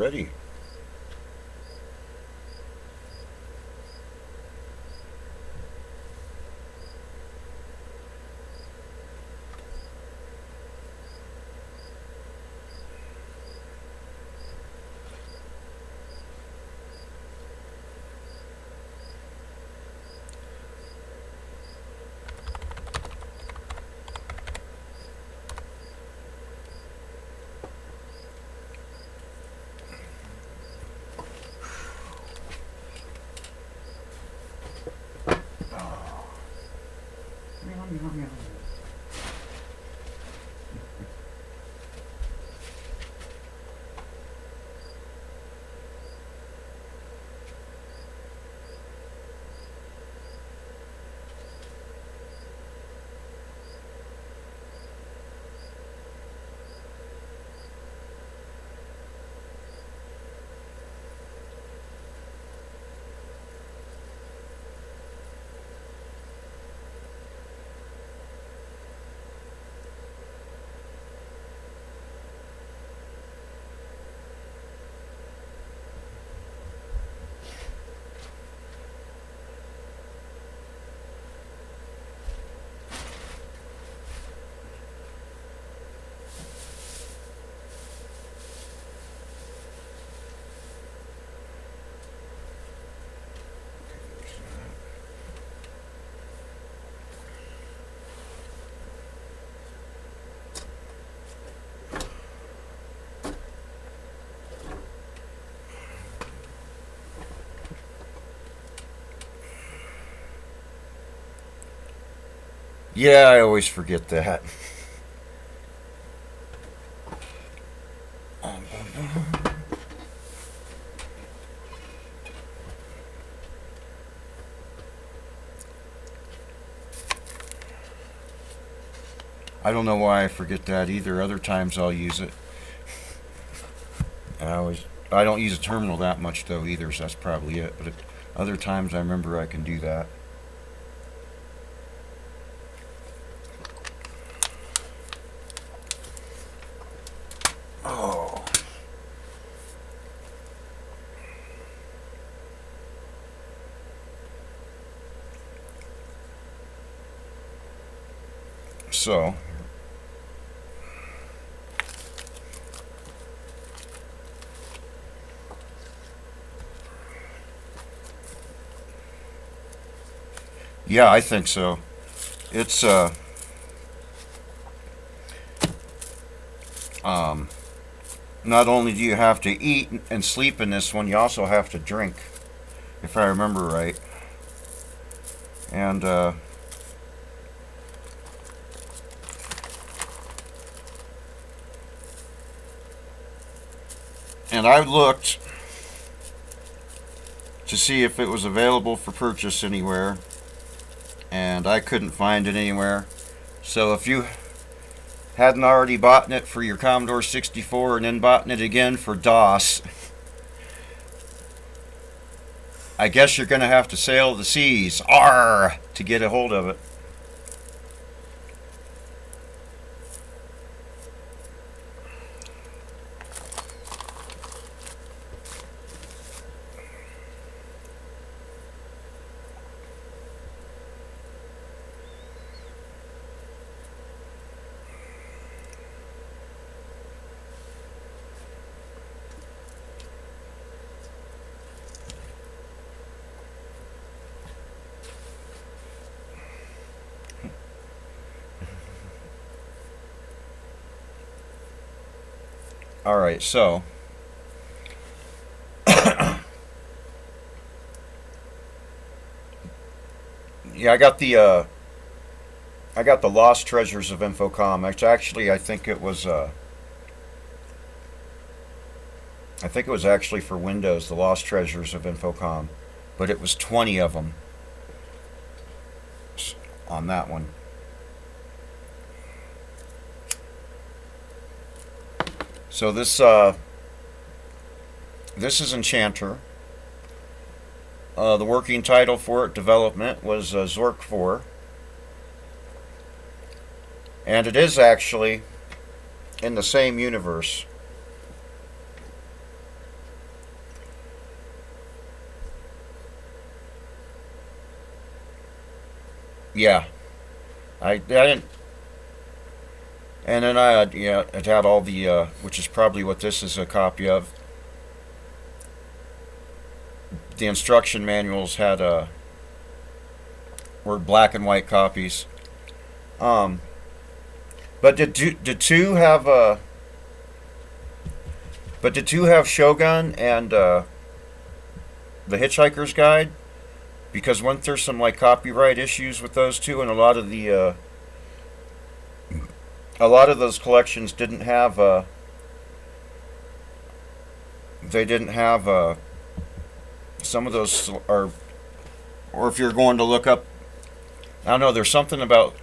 already. Yeah, I always forget that. I don't know why I forget that either. Other times I'll use it. I don't use a terminal that much though either, so that's probably it. But other times I remember I can do that. Oh. So, yeah, I think so. It's um not only do you have to eat and sleep in this one, you also have to drink, if I remember right. And I looked to see if it was available for purchase anywhere, and I couldn't find it anywhere. So if you hadn't already bought it for your Commodore 64 and then bought it again for DOS, I guess you're going to have to sail the seas, arr, to get a hold of it. Alright, so yeah, I got the Lost Treasures of Infocom. It's actually I think it was actually for Windows, the Lost Treasures of Infocom, but it was 20 of them on that one. So this is Enchanter. The working title for it, development, was Zork 4. And it is actually in the same universe. Yeah, I didn't. And then I yeah, it had all the which is probably what this is a copy of. The instruction manuals had were black and white copies. Um, but did two have but did two have Shogun and the Hitchhiker's Guide? Because weren't there some like copyright issues with those two, and a lot of those collections didn't have they didn't have some of those are, or if you're going to look up, I don't know, there's something about,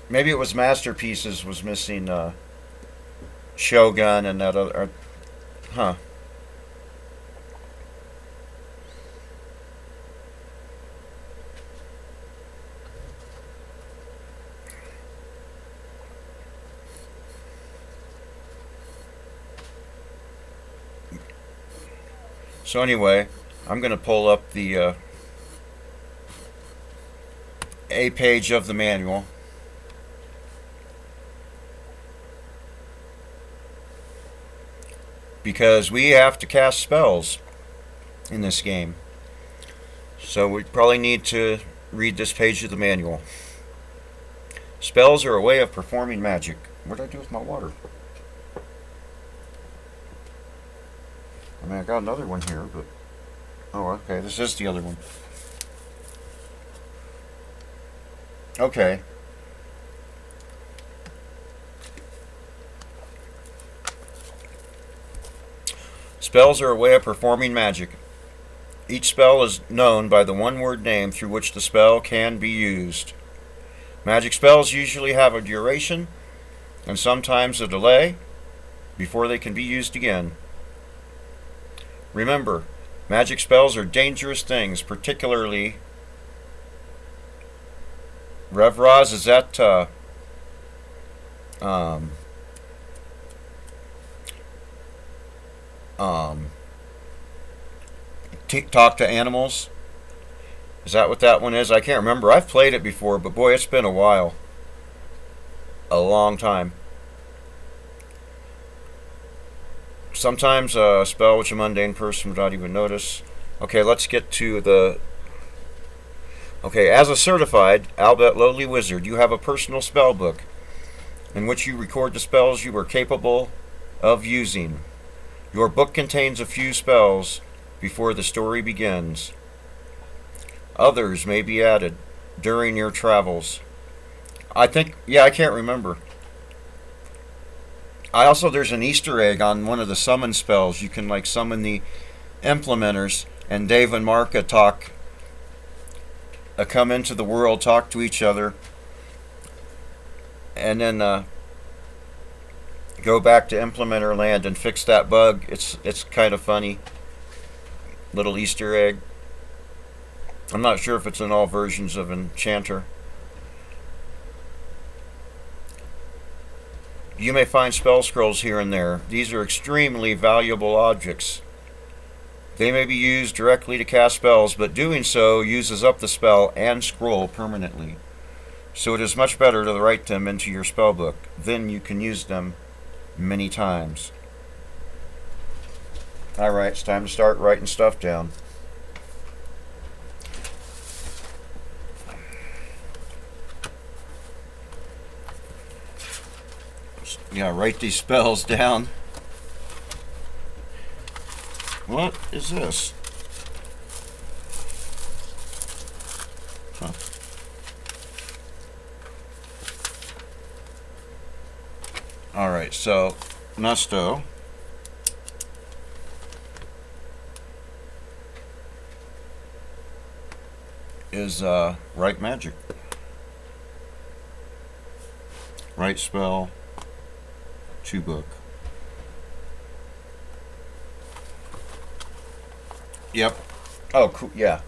maybe it was Masterpieces was missing Shogun and that other, huh. So anyway, I'm going to pull up the A page of the manual. Because we have to cast spells in this game. So we probably need to read this page of the manual. Spells are a way of performing magic. What did I do with my water? I mean, I got another one here, but... Oh, okay, this is the other one. Okay. Spells are a way of performing magic. Each spell is known by the one-word name through which the spell can be used. Magic spells usually have a duration, and sometimes a delay, before they can be used again. Remember, magic spells are dangerous things, particularly... Rev Roz, is that... talk to animals? Is that what that one is? I can't remember. I've played it before, but boy, it's been a while. A long time. Sometimes a spell which a mundane person would not even notice. Okay, let's get to the... Okay, as a certified, albeit lowly wizard, you have a personal spell book in which you record the spells you are capable of using. Your book contains a few spells before the story begins. Others may be added during your travels. I think, yeah, I can't remember. There's an Easter egg on one of the summon spells. You can like summon the implementers, and Dave and Marka come into the world, talk to each other, and then go back to implementer land and fix that bug. It's kind of funny. Little Easter egg. I'm not sure if it's in all versions of Enchanter. You may find spell scrolls here and there. These are extremely valuable objects. They may be used directly to cast spells, but doing so uses up the spell and scroll permanently. So it is much better to write them into your spell book. Then you can use them many times. Alright, it's time to start writing stuff down. Yeah, write these spells down. What is this? Huh. Alright, so Nusto is write magic. Write spell to book. Yep. Oh, cool. Yeah.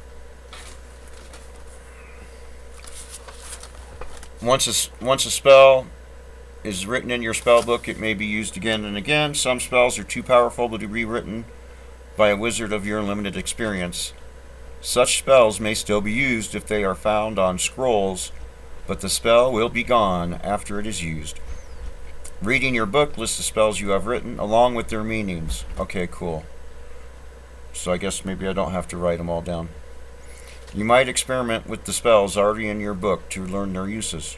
Once a spell is written in your spell book, it may be used again and again. Some spells are too powerful to be rewritten by a wizard of your limited experience. Such spells may still be used if they are found on scrolls, but the spell will be gone after it is used. Reading your book lists the spells you have written along with their meanings. Okay, cool. So I guess maybe I don't have to write them all down. You might experiment with the spells already in your book to learn their uses.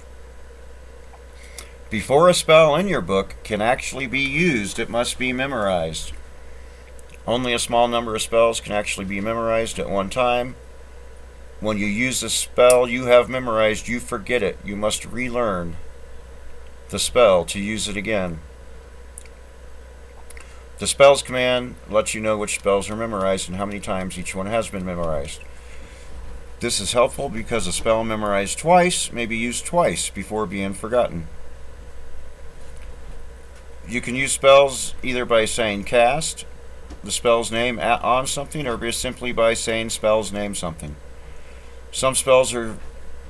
Before a spell in your book can actually be used, it must be memorized. Only a small number of spells can actually be memorized at one time. When you use the spell you have memorized, you forget it. You must relearn the spell to use it again. The spells command lets you know which spells are memorized and how many times each one has been memorized. This is helpful because a spell memorized twice may be used twice before being forgotten. You can use spells either by saying cast the spell's name on something, or just simply by saying spell's name something. Some spells are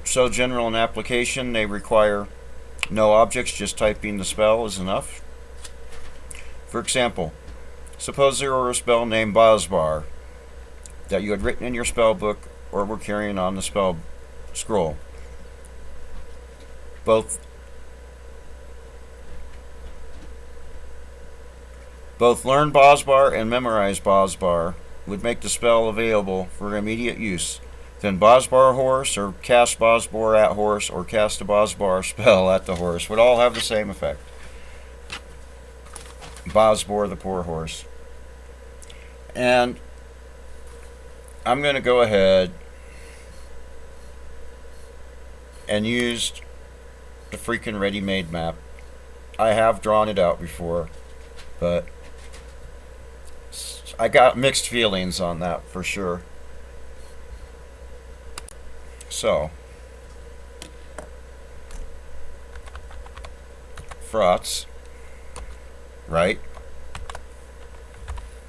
so general in application they require no objects, just typing the spell is enough. For example, suppose there were a spell named Bosbar that you had written in your spell book or were carrying on the spell scroll. Both learn Bosbar and memorize Bosbar would make the spell available for immediate use. Then Bosbar horse, or cast Bosbar at horse, or cast a Bosbar spell at the horse would all have the same effect. Bosbar, the poor horse. And I'm going to go ahead and use the freaking ready-made map. I have drawn it out before, but I got mixed feelings on that for sure. So, frotz, right?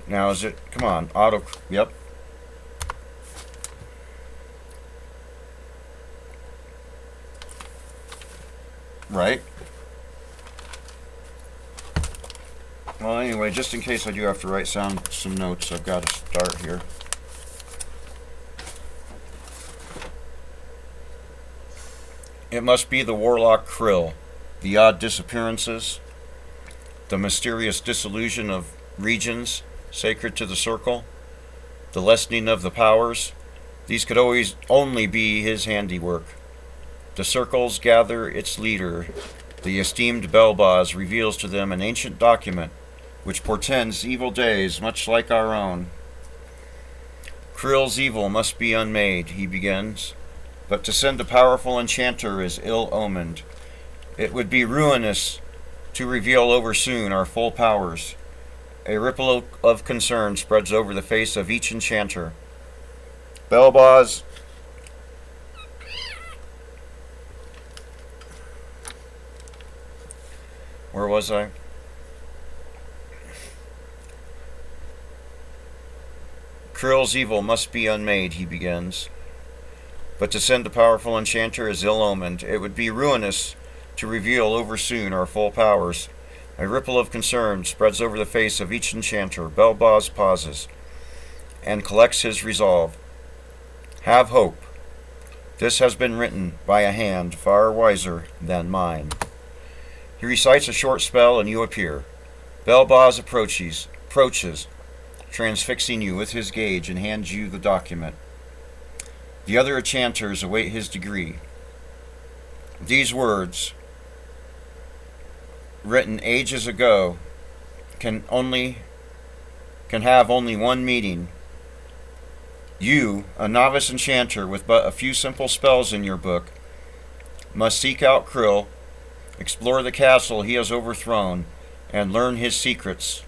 Now is it, come on, auto, yep. Right? Well, anyway, just in case I do have to write some notes, I've got to start here. It must be the warlock Krill, the odd disappearances, the mysterious dissolution of regions sacred to the circle, the lessening of the powers. These could always only be his handiwork. The circles gather its leader. The esteemed Belboz reveals to them an ancient document which portends evil days much like our own. Krill's evil must be unmade, he begins. But to send a powerful enchanter is ill-omened. It would be ruinous to reveal oversoon our full powers. A ripple of concern spreads over the face of each enchanter. Belboz, where was I? Krill's evil must be unmade, he begins. But to send a powerful enchanter is ill-omened. It would be ruinous to reveal oversoon our full powers. A ripple of concern spreads over the face of each enchanter. Belboz pauses and collects his resolve. Have hope. This has been written by a hand far wiser than mine. He recites a short spell and you appear. Belboz approaches, transfixing you with his gaze, and hands you the document. The other enchanters await his degree. These words, written ages ago, can have only one meaning. You, a novice enchanter with but a few simple spells in your book, must seek out Krill, explore the castle he has overthrown, and learn his secrets.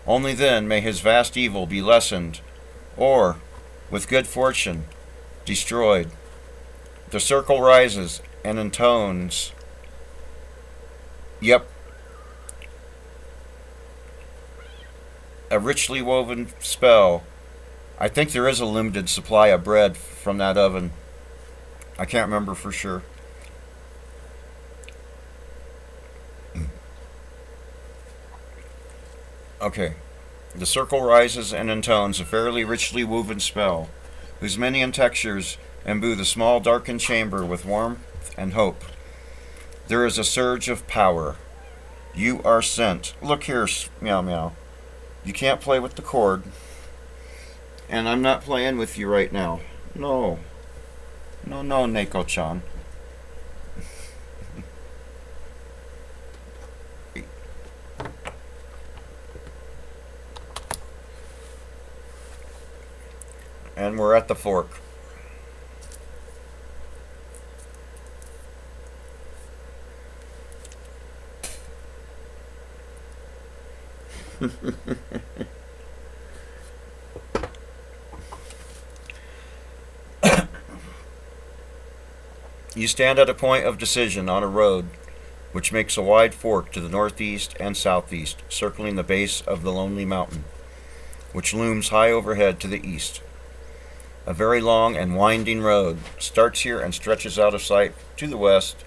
Only then may his vast evil be lessened, or, with good fortune, destroyed. The circle rises and intones. Yep. A richly woven spell. I think there is a limited supply of bread from that oven. I can't remember for sure. Okay. The circle rises and intones a fairly richly woven spell, whose many textures imbue the small darkened chamber with warmth and hope. There is a surge of power. You are sent. Look here, meow meow. You can't play with the cord. And I'm not playing with you right now. No. No, no, Neko-chan. And we're at the fork. You stand at a point of decision on a road which makes a wide fork to the northeast and southeast, circling the base of the lonely mountain, which looms high overhead to the east. A very long and winding road starts here and stretches out of sight to the west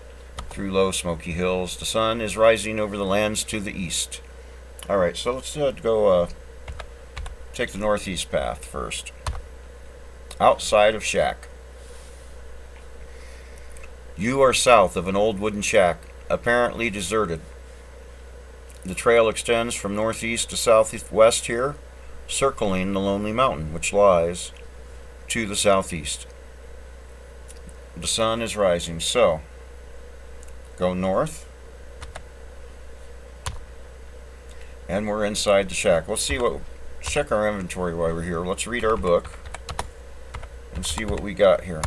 through low smoky hills. The sun is rising over the lands to the east. Alright, so let's go take the northeast path first. Outside of shack. You are south of an old wooden shack, apparently deserted. The trail extends from northeast to southwest here, circling the lonely mountain, which lies to the southeast. The sun is rising, so go north, and we're inside the shack. Let's check our inventory while we're here. Let's read our book and see what we got here.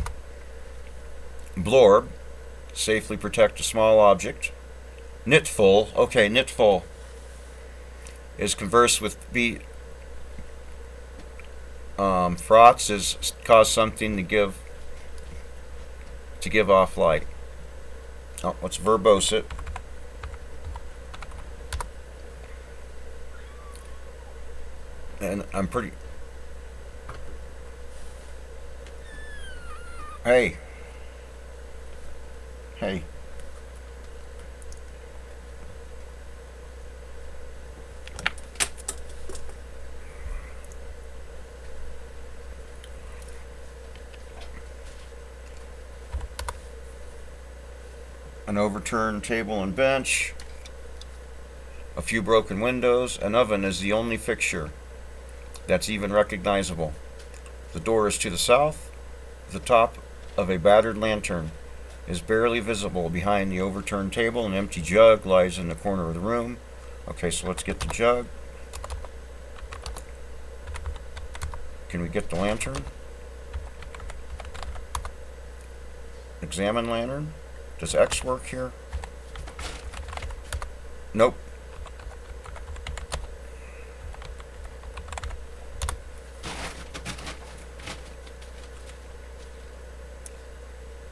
Blorb, safely protect a small object. Knitful, okay, knitful is converse with frotz is cause something to give off light. Oh, let's verbose it. And I'm pretty. Hey. Hey. An overturned table and bench, a few broken windows. An oven is the only fixture that's even recognizable. The door is to the south. The top of a battered lantern is barely visible behind the overturned table. An empty jug lies in the corner of the room. Okay, so let's get the jug. Can we get the lantern? Examine lantern. Does X work here? Nope.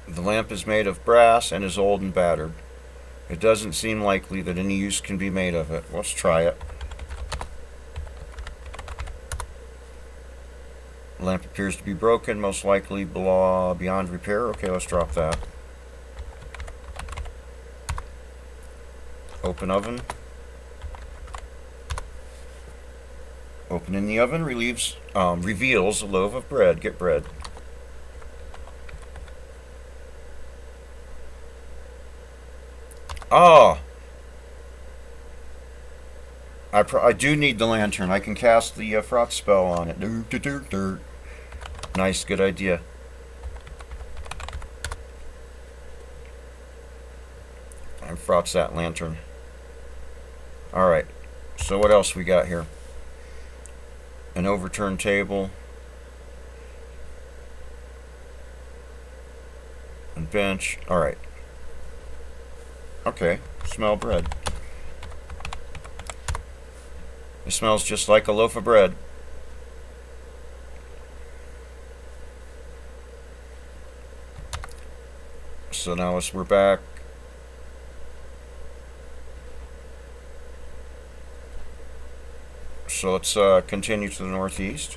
The lamp is made of brass and is old and battered. It doesn't seem likely that any use can be made of it. Let's try it. The lamp appears to be broken, most likely beyond repair. Okay, let's drop that. Open oven. Opening the oven reveals a loaf of bread. Get bread. Ah! I do need the lantern. I can cast the frotz spell on it. Nice, good idea. I frotz that lantern. Alright, so what else we got here? An overturned table. And bench. Alright. Okay, smell bread. It smells just like a loaf of bread. So now as we're back. So let's continue to the northeast.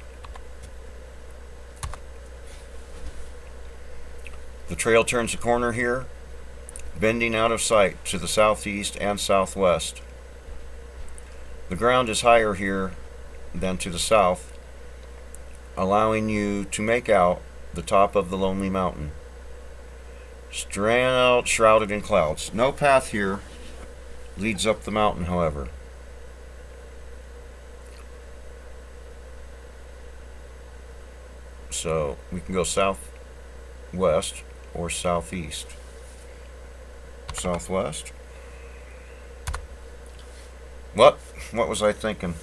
The trail turns a corner here, bending out of sight to the southeast and southwest. The ground is higher here then to the south, allowing you to make out the top of the lonely mountain, shrouded in clouds. No path here leads up the mountain, however. So we can go southwest or southeast. Southwest. What was I thinking?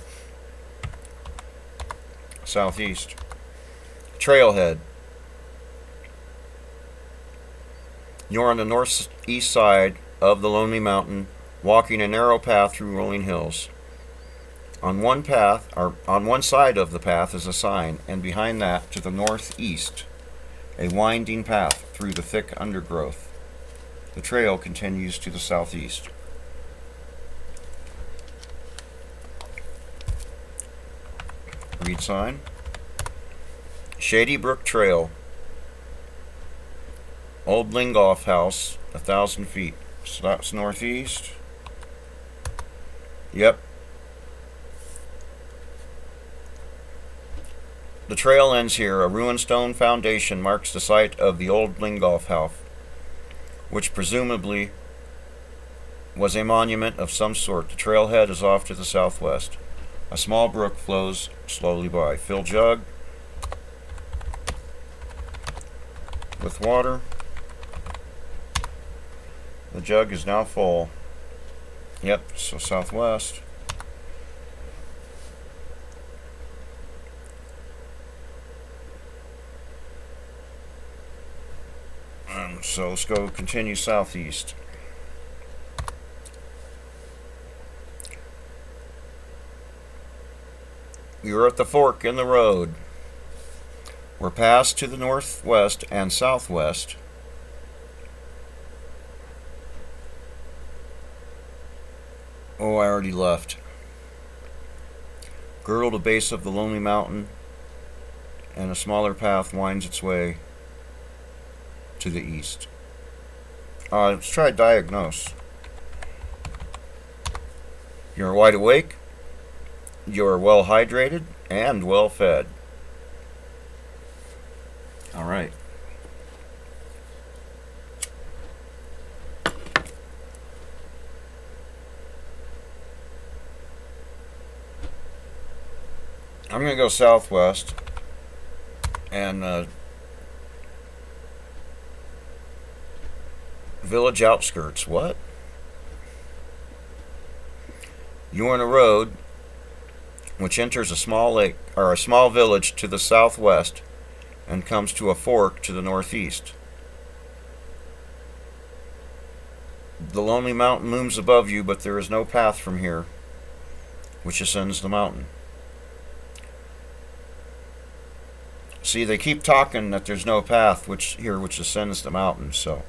Southeast. Trailhead. You're on the northeast side of the lonely mountain, walking a narrow path through rolling hills. On one side of the path is a sign, and behind that, to the northeast, a winding path through the thick undergrowth. The trail continues to the southeast. Read sign. Shady Brook Trail. Old Lingoff House, 1,000 feet. So that's northeast. Yep. The trail ends here. A ruined stone foundation marks the site of the old Lingoff House, which presumably was a monument of some sort. The trailhead is off to the southwest. A small brook flows slowly by. Fill jug with water. The jug is now full. Yep, so southwest. So let's go continue southeast. You're at the fork in the road. We're past to the northwest and southwest. Oh, I already left. Girdle the base of the lonely mountain, and a smaller path winds its way to the east. Let's try diagnose. You're wide awake, you're well hydrated, and well fed. Alright. I'm going to go southwest and village outskirts. What? You're on a road which enters a small lake or a small village to the southwest and comes to a fork to the northeast. The lonely mountain looms above you, but there is no path from here which ascends the mountain. See, they keep talking that there's no path which ascends the mountain, so.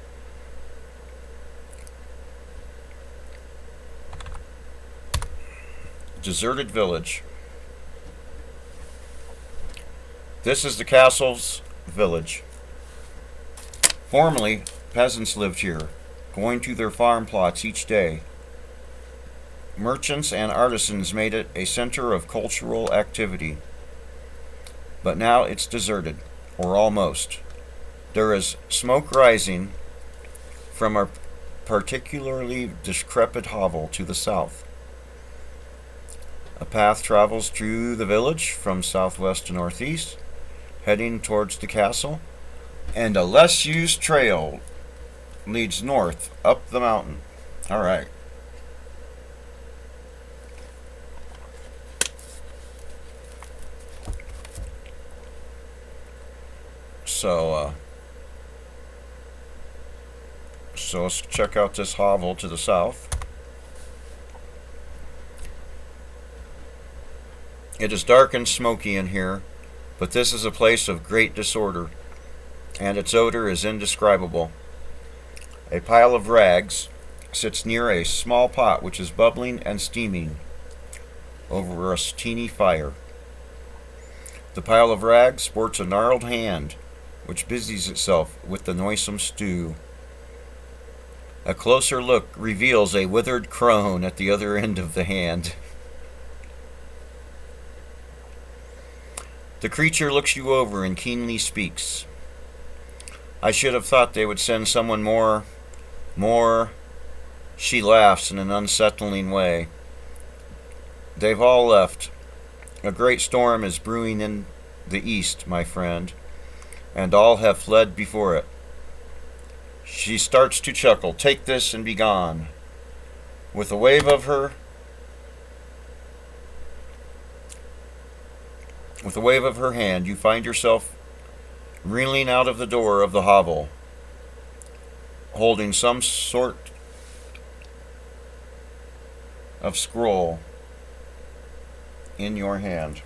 Deserted village. This is the castle's village. Formerly, peasants lived here, going to their farm plots each day. Merchants and artisans made it a center of cultural activity. But now it's deserted, or almost. There is smoke rising from a particularly decrepit hovel to the south. A path travels through the village from southwest to northeast, heading towards the castle, and a less used trail leads north up the mountain. Alright. So let's check out this hovel to the south. It is dark and smoky in here, but this is a place of great disorder, and its odor is indescribable. A pile of rags sits near a small pot which is bubbling and steaming over a teeny fire. The pile of rags sports a gnarled hand which busies itself with the noisome stew. A closer look reveals a withered crone at the other end of the hand. The creature looks you over and keenly speaks. I should have thought they would send someone more. She laughs in an unsettling way. They've all left. A great storm is brewing in the east, my friend, and all have fled before it. She starts to chuckle. Take this and be gone. With a wave of her hand, you find yourself reeling out of the door of the hovel, holding some sort of scroll in your hand.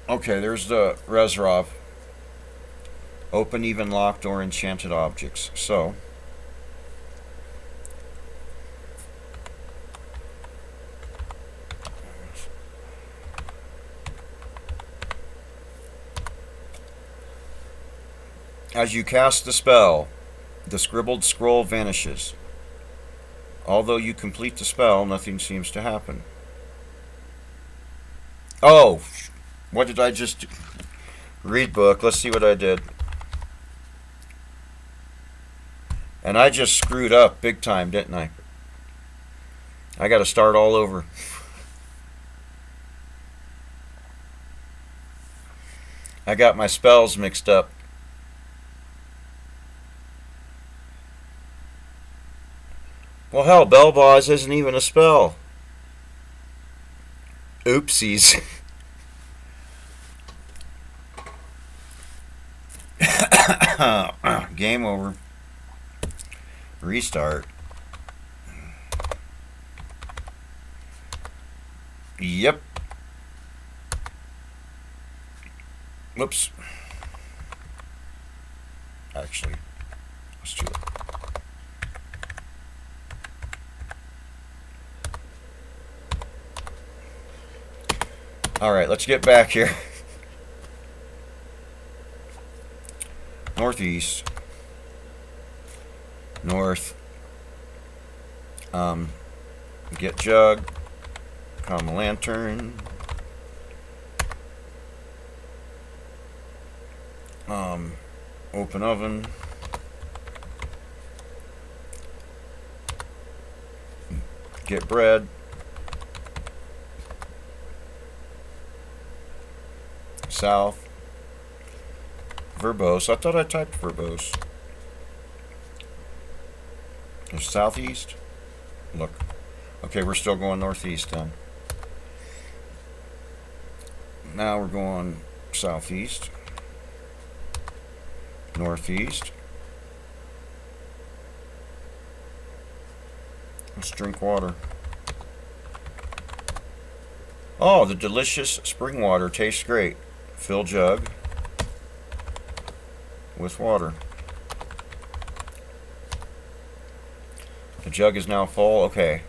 Okay, there's the Reserov. Open, even, locked, or enchanted objects. So, as you cast the spell, the scribbled scroll vanishes. Although you complete the spell, nothing seems to happen. Oh! What did I just do? Read book. Let's see what I did. And I just screwed up big time, didn't I? I got to start all over. I got my spells mixed up. Well, hell, Bell Boss isn't even a spell. Oopsies. Game over. Restart. Yep. Whoops. Actually, let's do it. Alright, let's get back here. Northeast. North. Get jug. Common lantern. Open oven. Get bread. South. Verbose. I thought I typed verbose. There's southeast. Look. Okay, we're still going northeast then. Now we're going southeast. Northeast. Let's drink water. Oh, the delicious spring water tastes great. Fill jug with water. The jug is now full. Okay.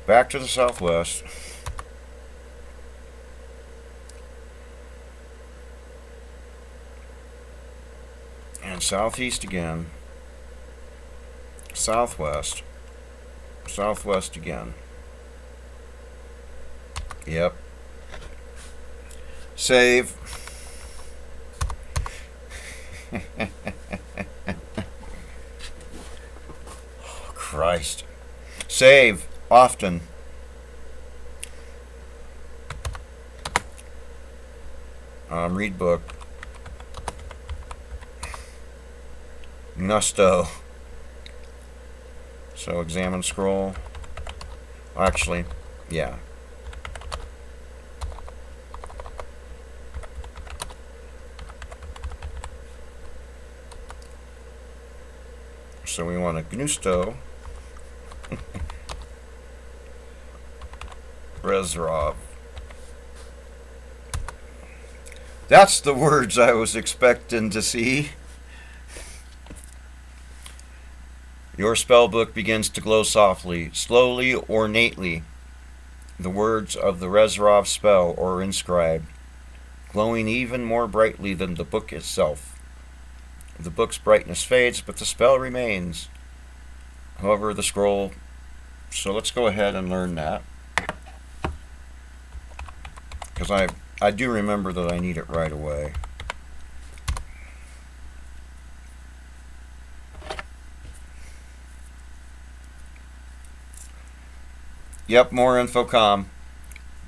Back to the southwest. And southeast again. Southwest. Southwest again. Yep. Save. Oh, Christ. Save often. Read book. Gusto. So examine scroll. Actually, yeah. So we want a Gnusto. Reserov. That's the words I was expecting to see. Your spellbook begins to glow softly, slowly, ornately. The words of the Reserov spell are inscribed, glowing even more brightly than the book itself. The book's brightness fades, but the spell remains. However, the scroll... So let's go ahead and learn that. Because I do remember that I need it right away. Yep, more Infocom.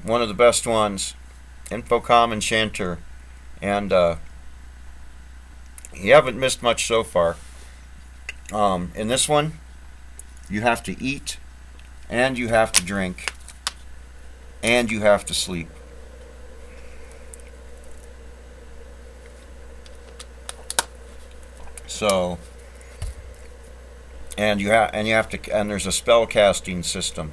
One of the best ones. Infocom Enchanter. And you haven't missed much so far. In this one, you have to eat, and you have to drink, and you have to sleep. So, and there's a spell casting system.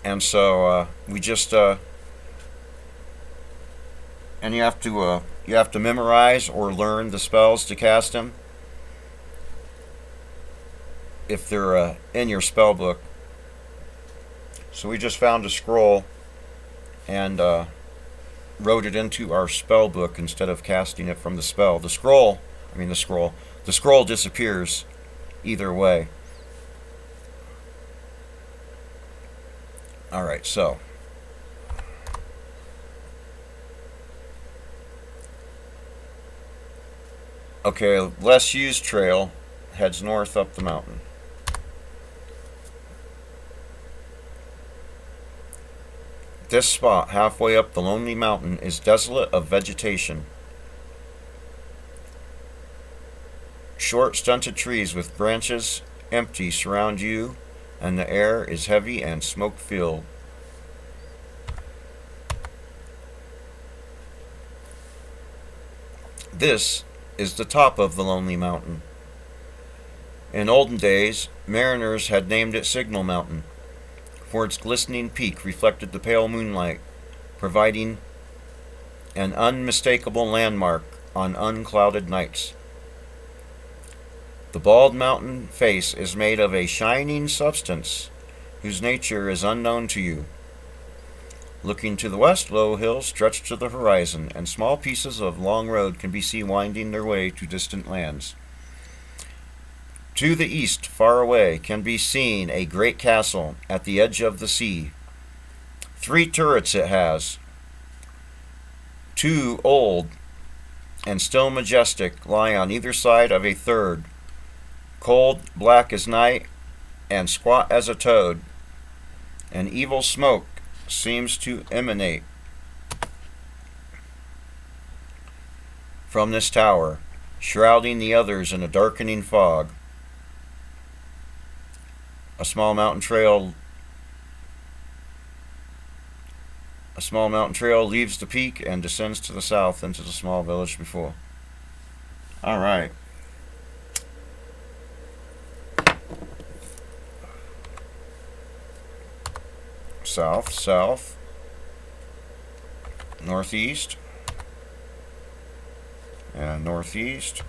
And so we just and you have to memorize or learn the spells to cast them if they're in your spell book. So we just found a scroll and wrote it into our spell book instead of casting it from the spell. The scroll disappears either way. Alright, so okay, less used trail heads north up the mountain. This spot, halfway up the lonely mountain, is desolate of vegetation. Short, stunted trees with branches empty surround you, and the air is heavy and smoke-filled. This is the top of the lonely mountain. In olden days, mariners had named it Signal Mountain, for its glistening peak reflected the pale moonlight, providing an unmistakable landmark on unclouded nights. The bald mountain face is made of a shining substance whose nature is unknown to you. Looking to the west, low hills stretch to the horizon, and small pieces of long road can be seen winding their way to distant lands. To the east, far away, can be seen a great castle at the edge of the sea. 3 turrets it has. 2 old and still majestic lie on either side of a third, cold, black as night, and squat as a toad. An evil smoke seems to emanate from this tower, shrouding the others in a darkening fog. A small mountain trail leaves the peak and descends to the south into the small village before. All right. South, south, northeast, and northeast,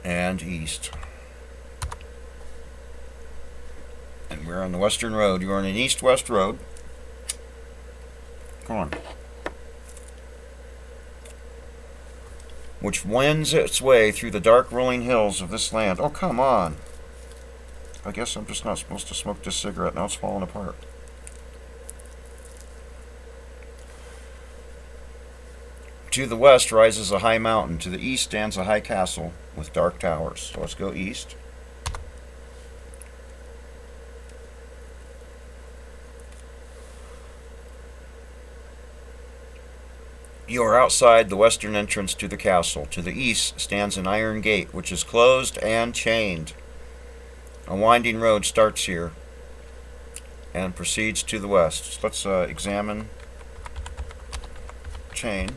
and east. And we're on the western road. You're on an east-west road. Come on. Which wends its way through the dark rolling hills of this land. Oh, come on. I guess I'm just not supposed to smoke this cigarette. Now it's falling apart. To the west rises a high mountain. To the east stands a high castle with dark towers. So let's go east. You are outside the western entrance to the castle. To the east stands an iron gate, which is closed and chained. A winding road starts here and proceeds to the west. So let's examine chain.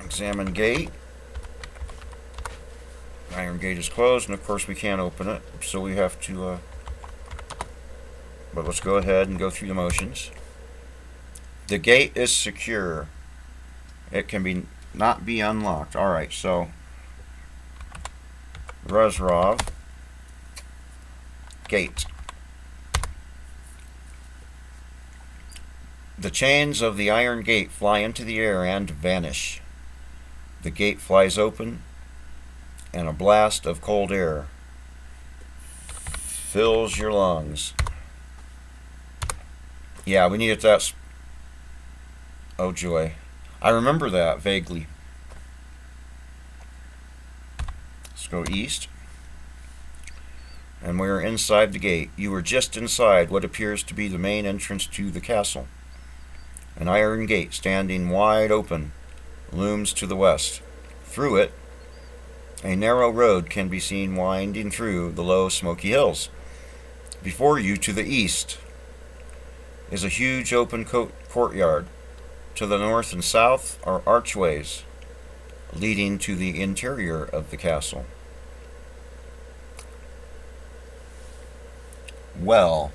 Examine gate. Iron gate is closed, and of course we can't open it, so we have to but let's go ahead and go through the motions. The gate is secure. It can not be unlocked. Alright, so Resrov gate. The chains of the iron gate fly into the air and vanish. The gate flies open, and a blast of cold air fills your lungs. Yeah, we needed that. Oh joy. I remember that vaguely. Let's go east. And we're inside the gate. You are just inside what appears to be the main entrance to the castle. An iron gate standing wide open looms to the west. Through it, a narrow road can be seen winding through the low, smoky hills. Before you, to the east, is a huge open courtyard. To the north and south are archways leading to the interior of the castle. Well,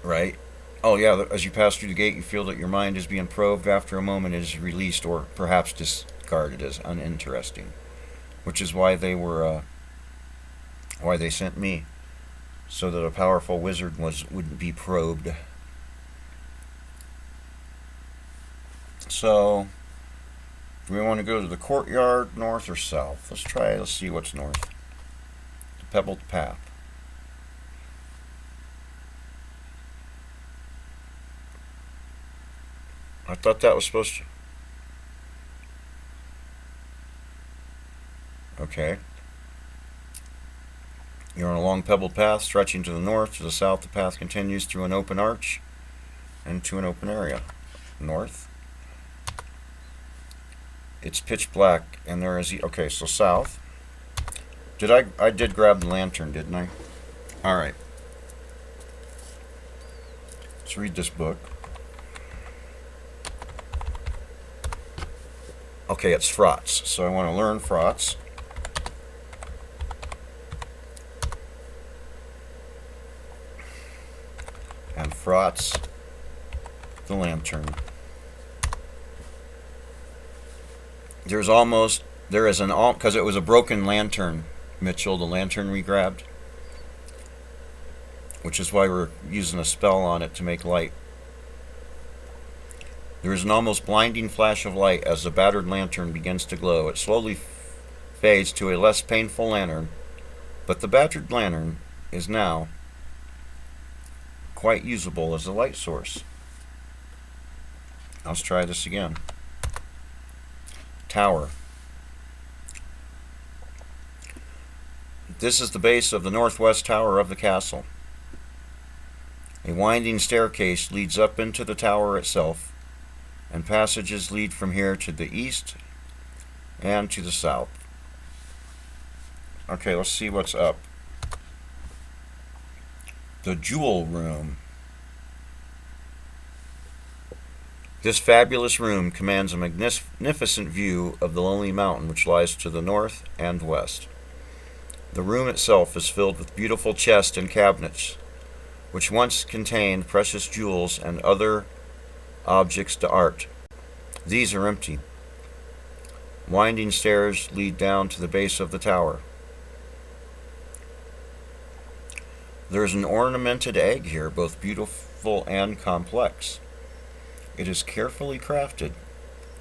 right? Oh, yeah, as you pass through the gate, you feel that your mind is being probed. After a moment, it is released or perhaps discarded as uninteresting, which is why they sent me, so that a powerful wizard wouldn't be probed. So, do we want to go to the courtyard, north or south? Let's see what's north. The pebbled path. I thought that was supposed to... Okay. You're on a long pebbled path stretching to the north. To the south, the path continues through an open arch and to an open area. North. It's pitch black, and there is... Okay, so south. I did grab the lantern, didn't I? Alright. Let's read this book. Okay, it's frotz, so I want to learn frotz. And frotz the lantern. Because it was a broken lantern, Mitchell, the lantern we grabbed, which is why we're using a spell on it to make light. There is an almost blinding flash of light as the battered lantern begins to glow. It slowly fades to a less painful lantern, but the battered lantern is now quite usable as a light source. Let's try this again. Tower. This is the base of the northwest tower of the castle. A winding staircase leads up into the tower itself, and passages lead from here to the east and to the south. Okay, let's see what's up. The Jewel Room. This fabulous room commands a magnificent view of the lonely mountain which lies to the north and west. The room itself is filled with beautiful chests and cabinets, which once contained precious jewels and other objects d'art. These are empty. Winding stairs lead down to the base of the tower. There is an ornamented egg here, both beautiful and complex. It is carefully crafted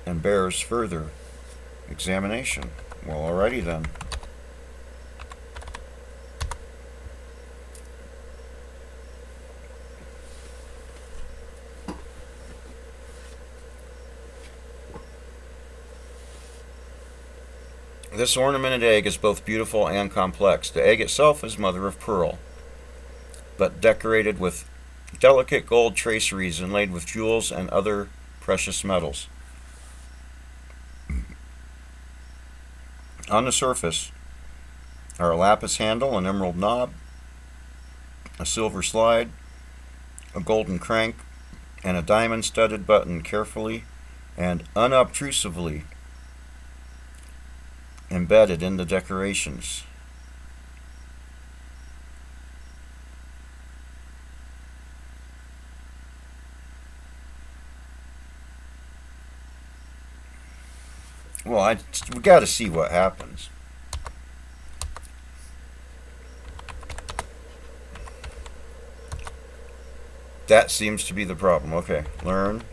and bears further examination. Well, alrighty then. This ornamented egg is both beautiful and complex. The egg itself is mother of pearl, but decorated with delicate gold traceries inlaid with jewels and other precious metals. On the surface are a lapis handle, an emerald knob, a silver slide, a golden crank, and a diamond-studded button carefully and unobtrusively embedded in the decorations. Well, we got to see what happens. That seems to be the problem. Okay, learn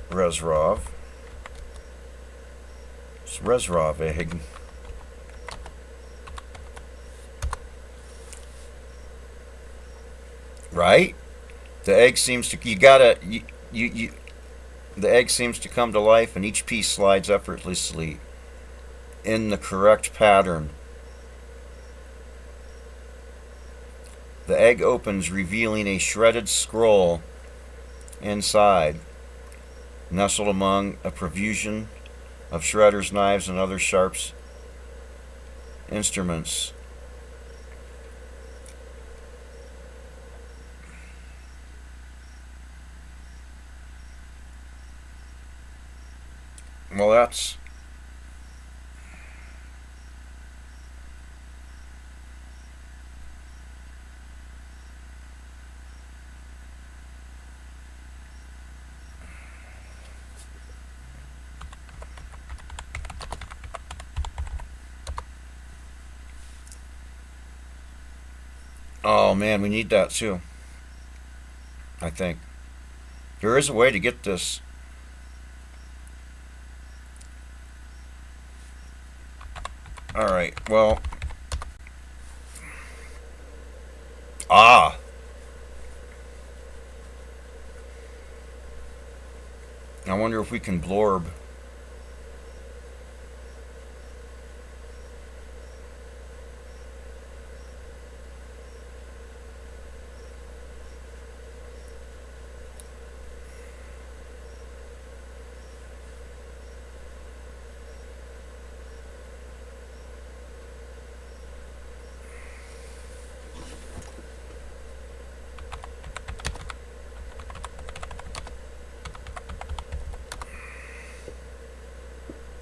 resrov. It's resrov egg. Right? The egg seems to the egg seems to come to life and each piece slides effortlessly in the correct pattern. The egg opens, revealing a shredded scroll inside, nestled among a profusion of shredders, knives, and other sharp instruments. Well, that's... Oh man, we need that too. I think. There is a way to get this. Alright, well. Ah! I wonder if we can blorb.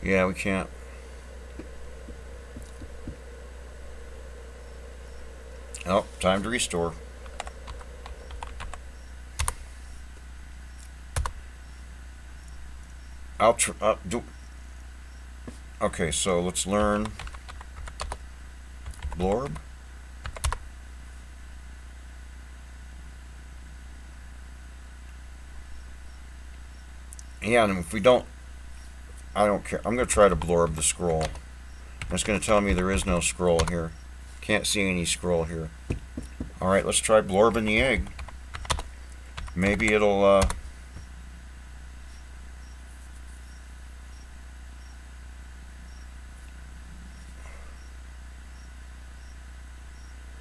Yeah, we can't. Oh, time to restore. I'll do. Okay, so let's learn blorb. Yeah, and if we don't, I don't care. I'm going to try to blorb the scroll. It's going to tell me there is no scroll here. Can't see any scroll here. Alright, let's try blorbing the egg. Maybe it'll,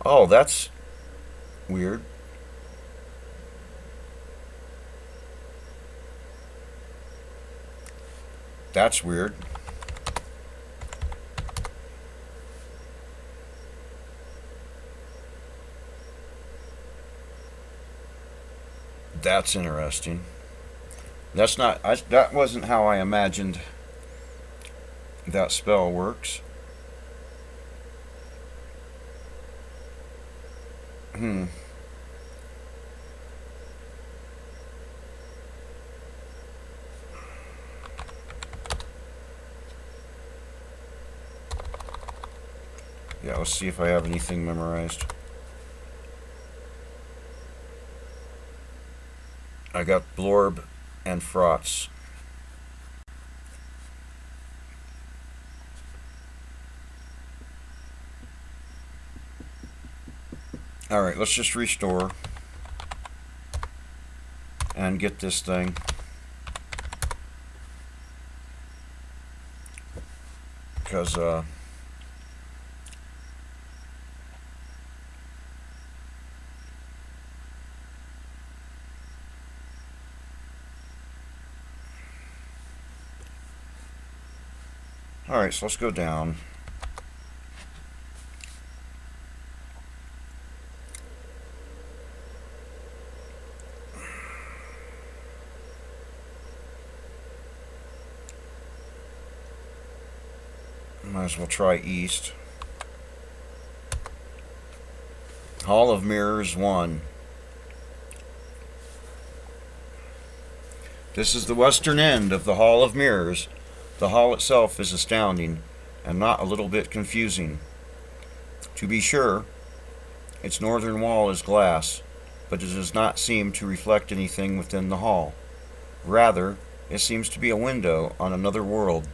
Oh, that's weird. That's weird. That's interesting. That's not... that wasn't how I imagined that spell works. Yeah, let's see if I have anything memorized. I got blorb and frotz. Alright, let's just restore and get this thing. Because, alright, so let's go down. Might as well try east. Hall of Mirrors 1. This is the western end of the Hall of Mirrors. The hall itself is astounding and not a little bit confusing. To be sure, its northern wall is glass, but it does not seem to reflect anything within the hall. Rather, it seems to be a window on another world.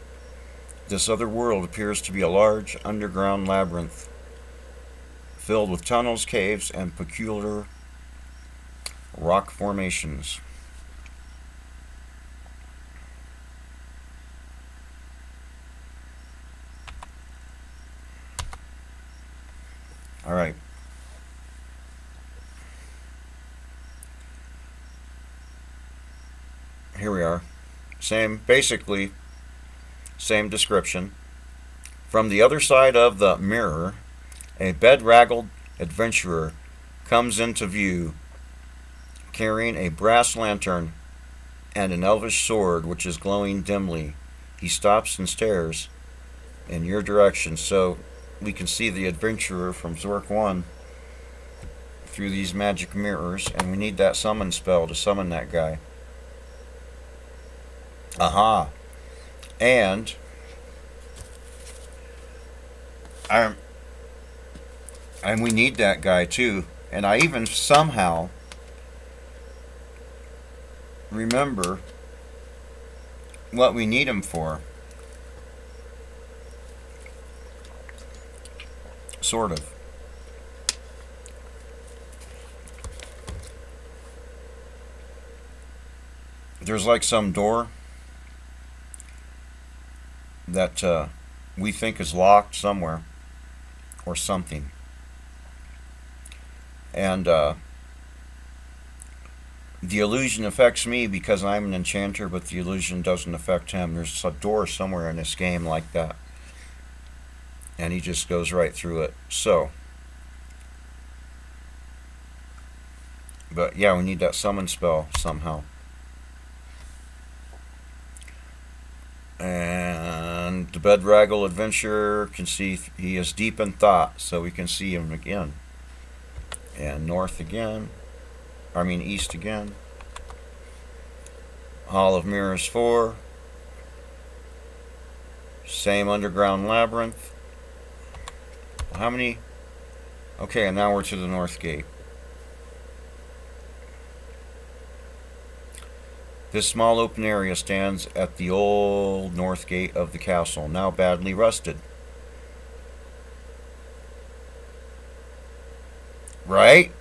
This other world appears to be a large underground labyrinth, filled with tunnels, caves, and peculiar rock formations. All right. Here we are. Basically, same description. From the other side of the mirror, a bedraggled adventurer comes into view, carrying a brass lantern and an elvish sword which is glowing dimly. He stops and stares in your direction, so we can see the adventurer from Zork 1 through these magic mirrors, and we need that summon spell to summon that guy. Aha. And we need that guy too. And I even somehow remember what we need him for. Sort of. There's like some door that we think is locked somewhere or something. And the illusion affects me because I'm an enchanter, but the illusion doesn't affect him. There's a door somewhere in this game like that. And he just goes right through it. So, but yeah, we need that summon spell somehow. And the bedraggled adventurer can see he is deep in thought, so we can see him again. And north again. East again. Hall of Mirrors 4. Same underground labyrinth. How many? Okay, and now we're to the north gate. This small open area stands at the old north gate of the castle, now badly rusted. Right?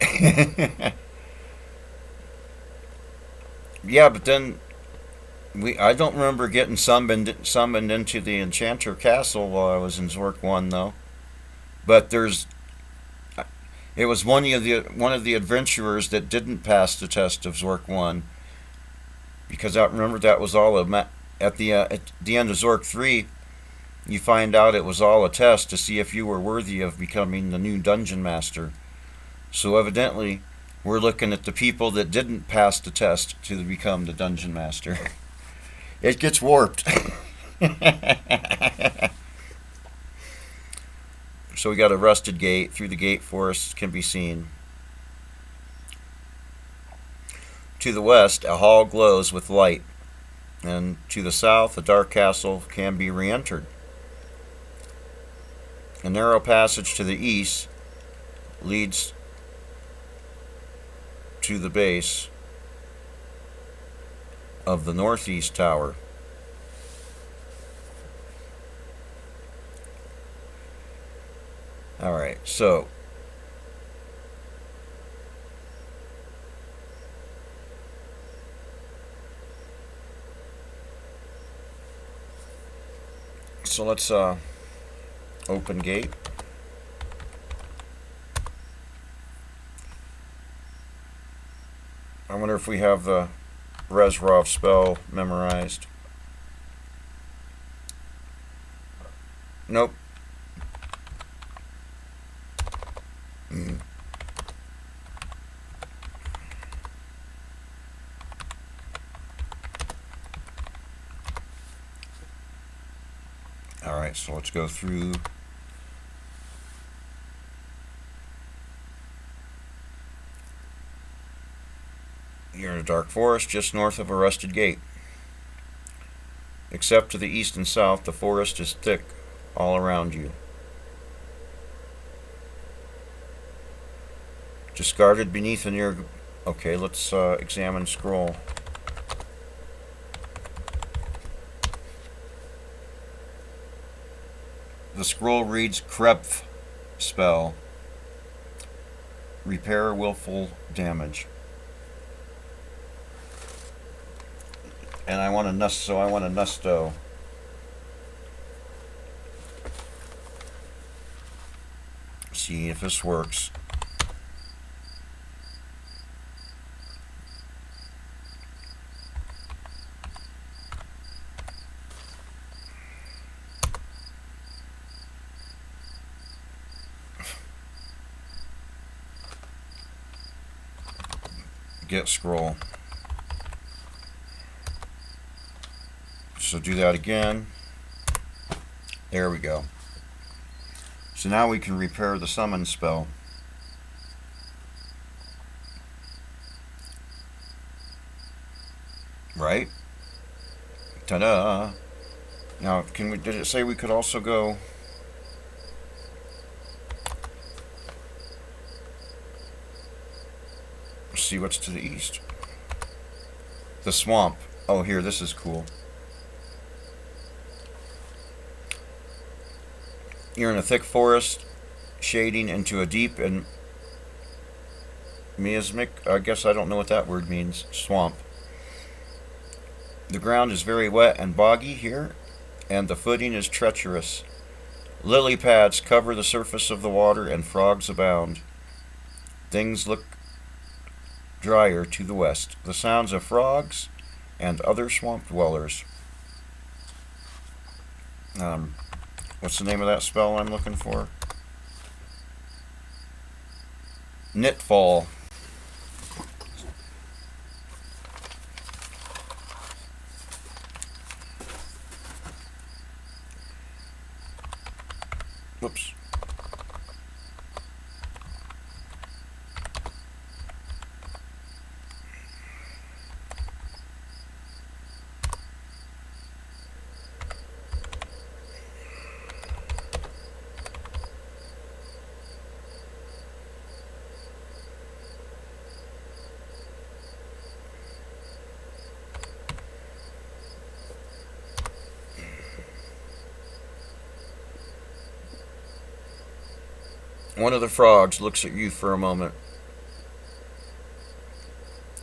Yeah, but then I don't remember getting summoned into the Enchanter castle while I was in Zork 1 though. But it was one of the adventurers that didn't pass the test of Zork 1, because I remember that was all at the end of Zork 3. You find out it was all a test to see if you were worthy of becoming the new dungeon master. So evidently, we're looking at the people that didn't pass the test to become the dungeon master. It gets warped. So we got a rusted gate. Through the gate, forests can be seen. To the west, a hall glows with light, and to the south, a dark castle can be re-entered. A narrow passage to the east leads to the base of the northeast tower. Alright, so let's open gate. I wonder if we have the Resrov spell memorized. Nope. Alright, so let's go through. You're in a dark forest just north of a rusted gate. Except to the east and south, the forest is thick all around you. Discarded beneath a near... Okay, let's examine scroll. The scroll reads Krepf spell. Repair willful damage. And I want a Nusto. See if this works. Get scroll. So do that again. There we go. So now we can repair the summon spell. Right? Ta-da! Now, did it say we could also go... See what's to the east. The swamp. Oh, here, this is cool. You're in a thick forest, shading into a deep and miasmic, I guess I don't know what that word means, swamp. The ground is very wet and boggy here, and the footing is treacherous. Lily pads cover the surface of the water, and frogs abound. Things look drier to the west. The sounds of frogs and other swamp dwellers. What's the name of that spell I'm looking for? Knitfall. Whoops. One of the frogs looks at you for a moment,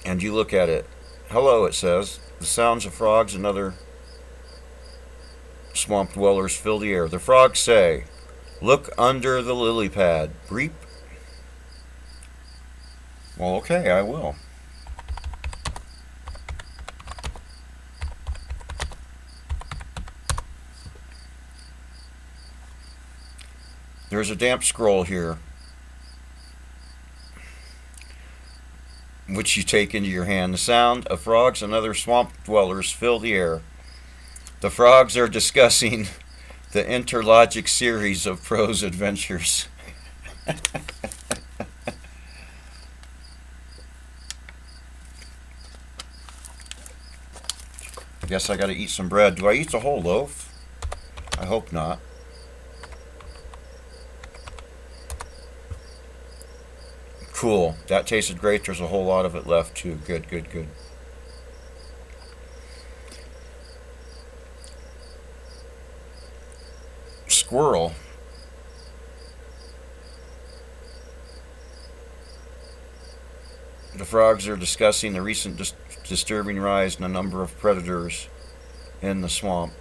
and you look at it. Hello, it says. The sounds of frogs and other swamp dwellers fill the air. The frogs say, "Look under the lily pad. Breep." Well, okay, I will. There's a damp scroll here, which you take into your hand. The sound of frogs and other swamp dwellers fill the air. The frogs are discussing the Interlogic series of prose adventures. I guess I gotta eat some bread. Do I eat the whole loaf? I hope not. Cool. That tasted great. There's a whole lot of it left too. Good, good, good. Squirrel. The frogs are discussing the recent disturbing rise in a number of predators in the swamp.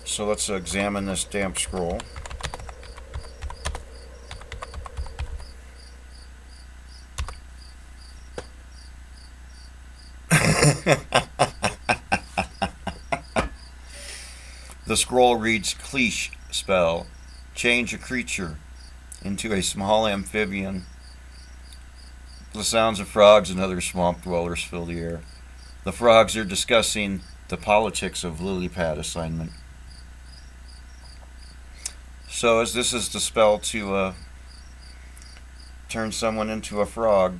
So let's examine this damp scroll. The scroll reads Cleash spell. Change a creature into a small amphibian. The sounds of frogs and other swamp dwellers fill the air. The frogs are discussing the politics of lily pad assignment. So as this is the spell to turn someone into a frog.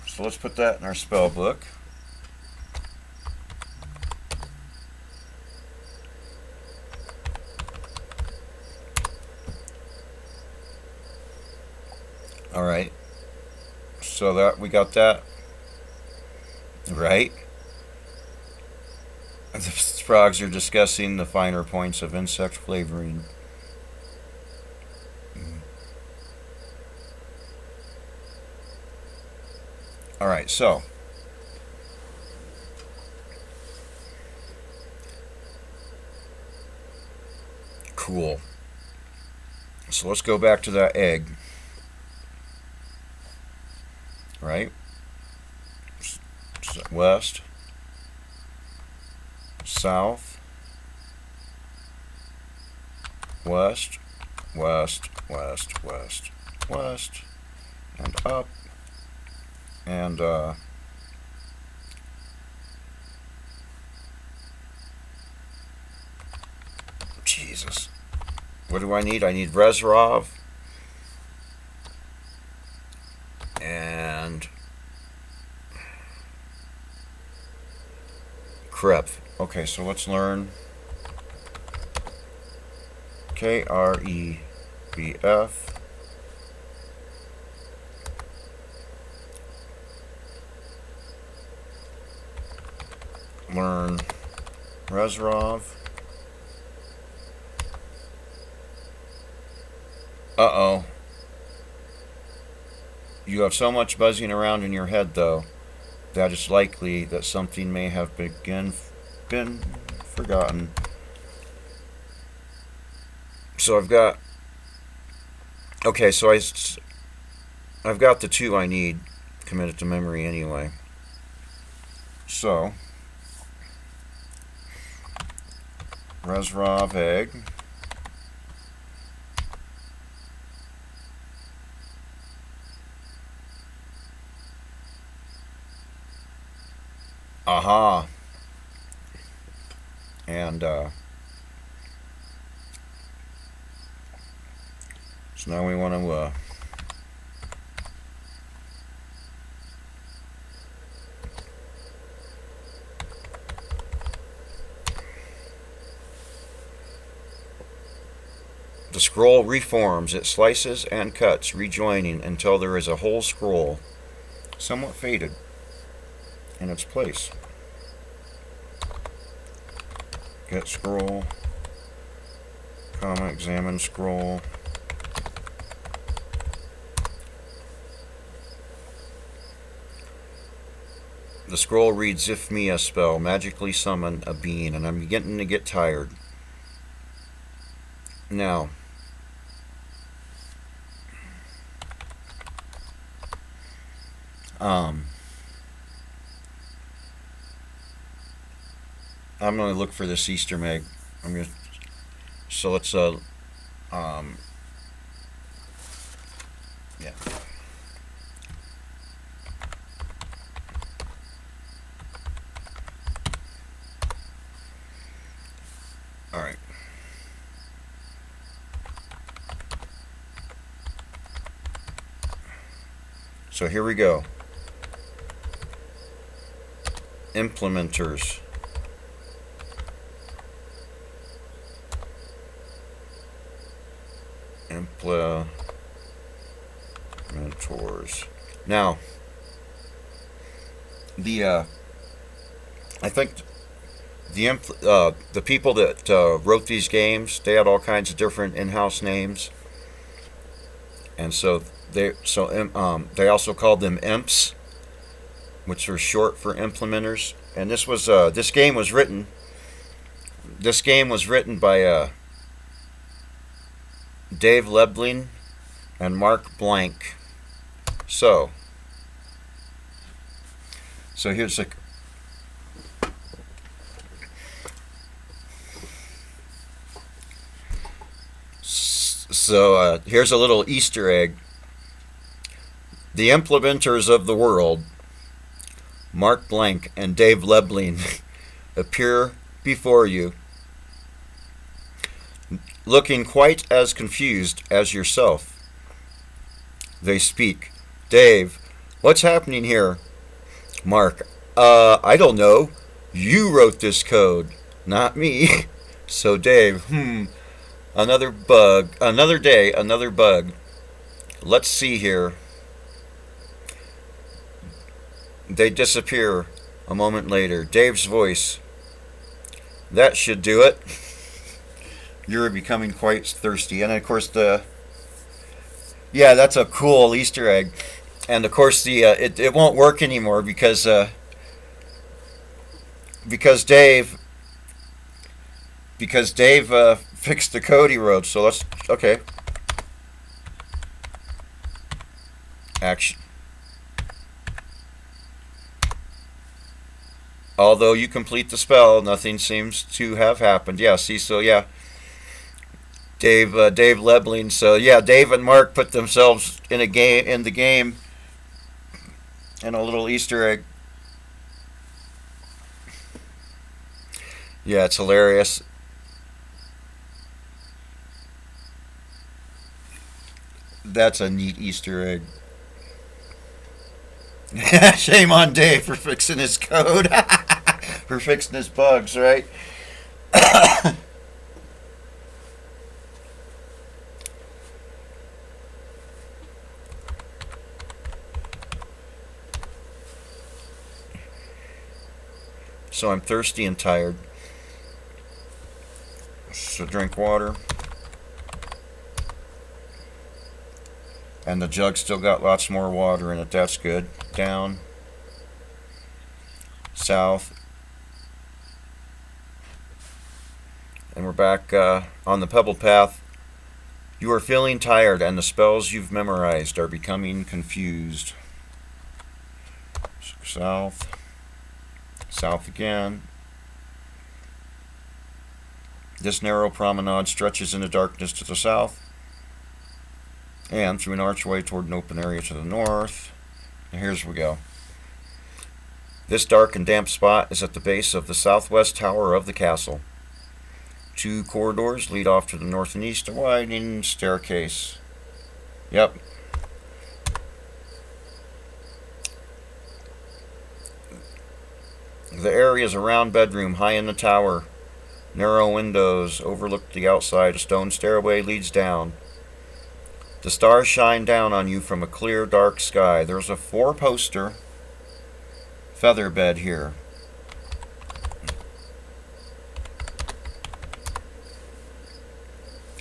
So let's put that in our spell book. Alright. So that we got that. Right? The frogs are discussing the finer points of insect flavoring. Alright, so cool. So let's go back to that egg. Right? West, south, west, west, west, west, west, and up, and Jesus. What do I need? I need Resrov and Krepf. Okay, so let's learn Krebf. Learn Resrov. Uh-oh. You have so much buzzing around in your head, though, that it's likely that something may have been forgotten. So I've got... Okay, so I've got the two I need committed to memory anyway. So... Resrov egg. Aha. And so now we want to the scroll reforms. It slices and cuts, rejoining until there is a whole scroll, somewhat faded, in its place. Get scroll, comma, examine scroll. The scroll reads, if me a spell, magically summon a being, and I'm beginning to get tired. Now, I'm going to look for this Easter egg. So let's, yeah. Alright. So here we go. Implementers. Implementors. Now, I think the people that wrote these games, they had all kinds of different in-house names, and so they also called them imps, which are short for implementers. And this game was written by Dave Lebling and Mark Blank. So here's a here's a little Easter egg. The implementers of the world Mark Blank and Dave Lebling appear before you, looking quite as confused as yourself. They speak. Dave, what's happening here? Mark, I don't know. You wrote this code, not me. So Dave, another bug, another day, another bug. Let's see here. They disappear a moment later. Dave's voice. That should do it. You're becoming quite thirsty. And of course yeah, that's a cool Easter egg. And of course it won't work anymore because Dave fixed the code he wrote. So let's okay. Action. Although you complete the spell, nothing seems to have happened. Yeah, see, so yeah, Dave Lebling. So yeah, Dave and Mark put themselves in the game, and a little Easter egg. Yeah, it's hilarious. That's a neat Easter egg. Shame on Dave for fixing his code, for fixing his bugs, right? So I'm thirsty and tired. So drink water. And the jug still got lots more water in it. That's good. Down. South. And we're back on the pebble path. You are feeling tired and the spells you've memorized are becoming confused. South. South again. This narrow promenade stretches into darkness to the south and through an archway toward an open area to the north. And here's we go. This dark and damp spot is at the base of the southwest tower of the castle. 2 corridors lead off to the north and east, a widening staircase. Yep. The area is a round bedroom high in the tower. Narrow windows overlook the outside. A stone stairway leads down. The stars shine down on you from a clear, dark sky. There's a 4-poster feather bed here.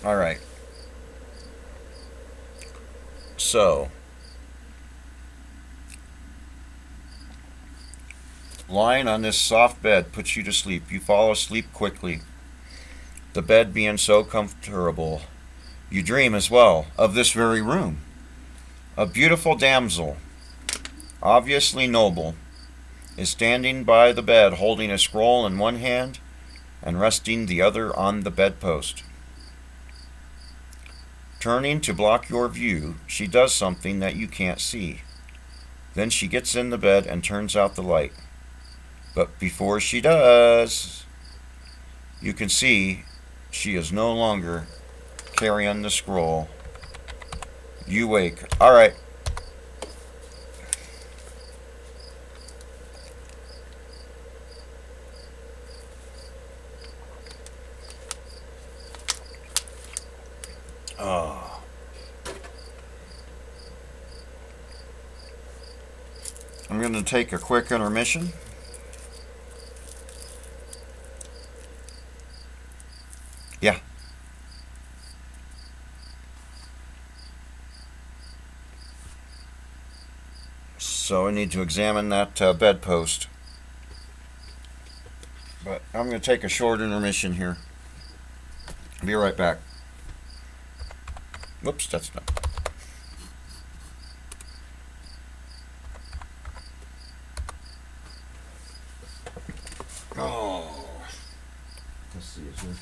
Alright. So, lying on this soft bed puts you to sleep. You fall asleep quickly, the bed being so comfortable. You dream as well of this very room. A beautiful damsel, obviously noble, is standing by the bed holding a scroll in one hand and resting the other on the bedpost. Turning to block your view, she does something that you can't see. Then she gets in the bed and turns out the light. But before she does, you can see she is no longer carrying the scroll. You wake. Alright. Oh. I'm going to take a quick intermission. Yeah. So I need to examine that bedpost. But I'm going to take a short intermission here. Be right back. Whoops, that's not. Oh. Let's see, is there...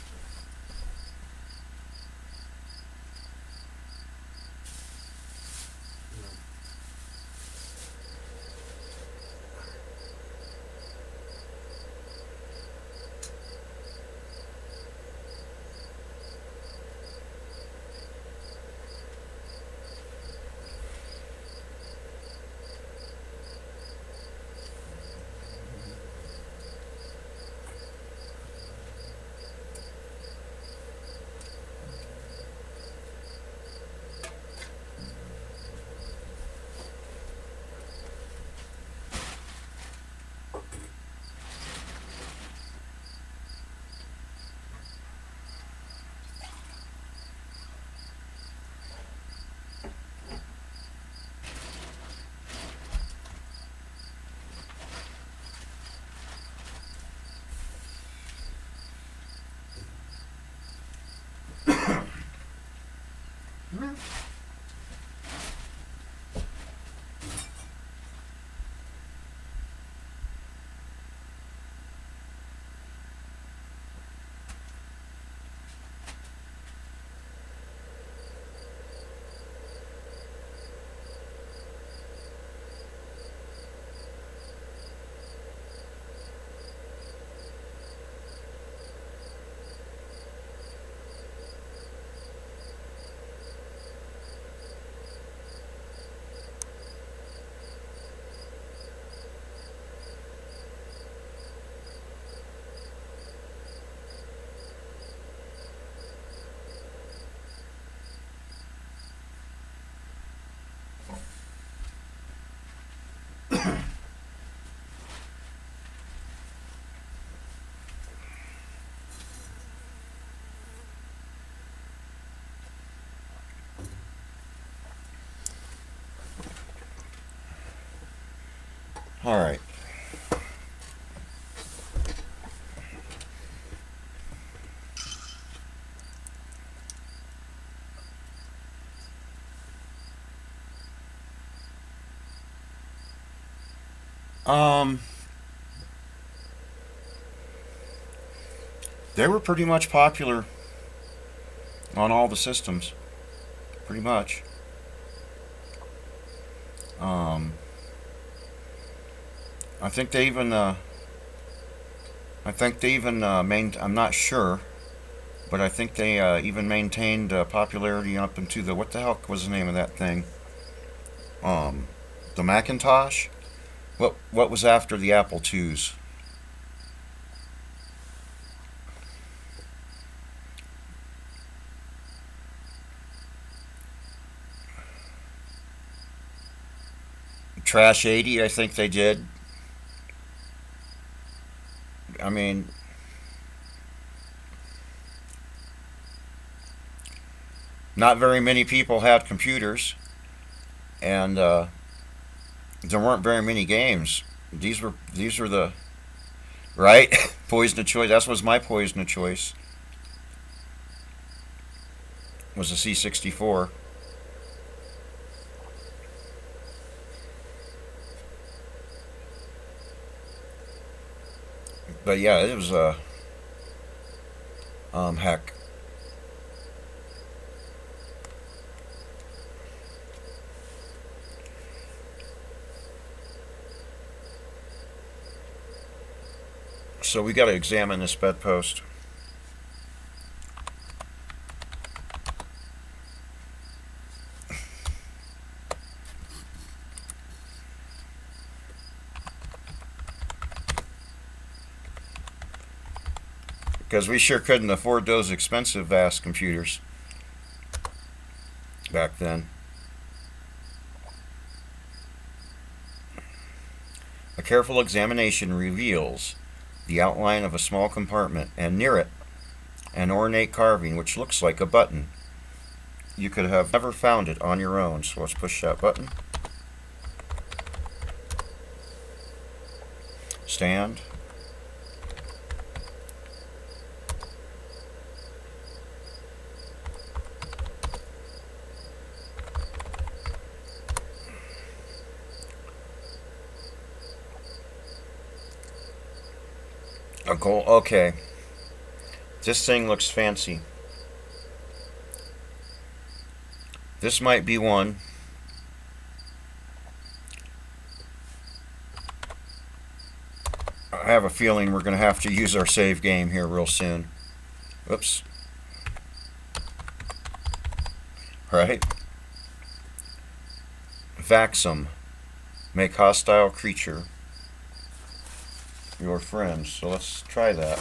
All right. Um, they were pretty much popular on all the systems, pretty much. Um, I think they even, I'm not sure, but I think they even maintained popularity up into the, what the hell was the name of that thing? Um, the Macintosh. What was after the Apple IIs? Trash 80, I think they did. I mean, not very many people had computers, and there weren't very many games. These were the right poison of choice. That was my poison of choice. Was the C64. But yeah, it was heck. So we got to examine this bedpost. Because we sure couldn't afford those expensive vast computers back then. A careful examination reveals the outline of a small compartment, and near it, an ornate carving which looks like a button. You could have never found it on your own, so let's push that button. Stand. A gold. Okay. This thing looks fancy. This might be one. I have a feeling we're going to have to use our save game here real soon. Oops. Right? Vaxum. Make hostile creature your friend. So let's try that.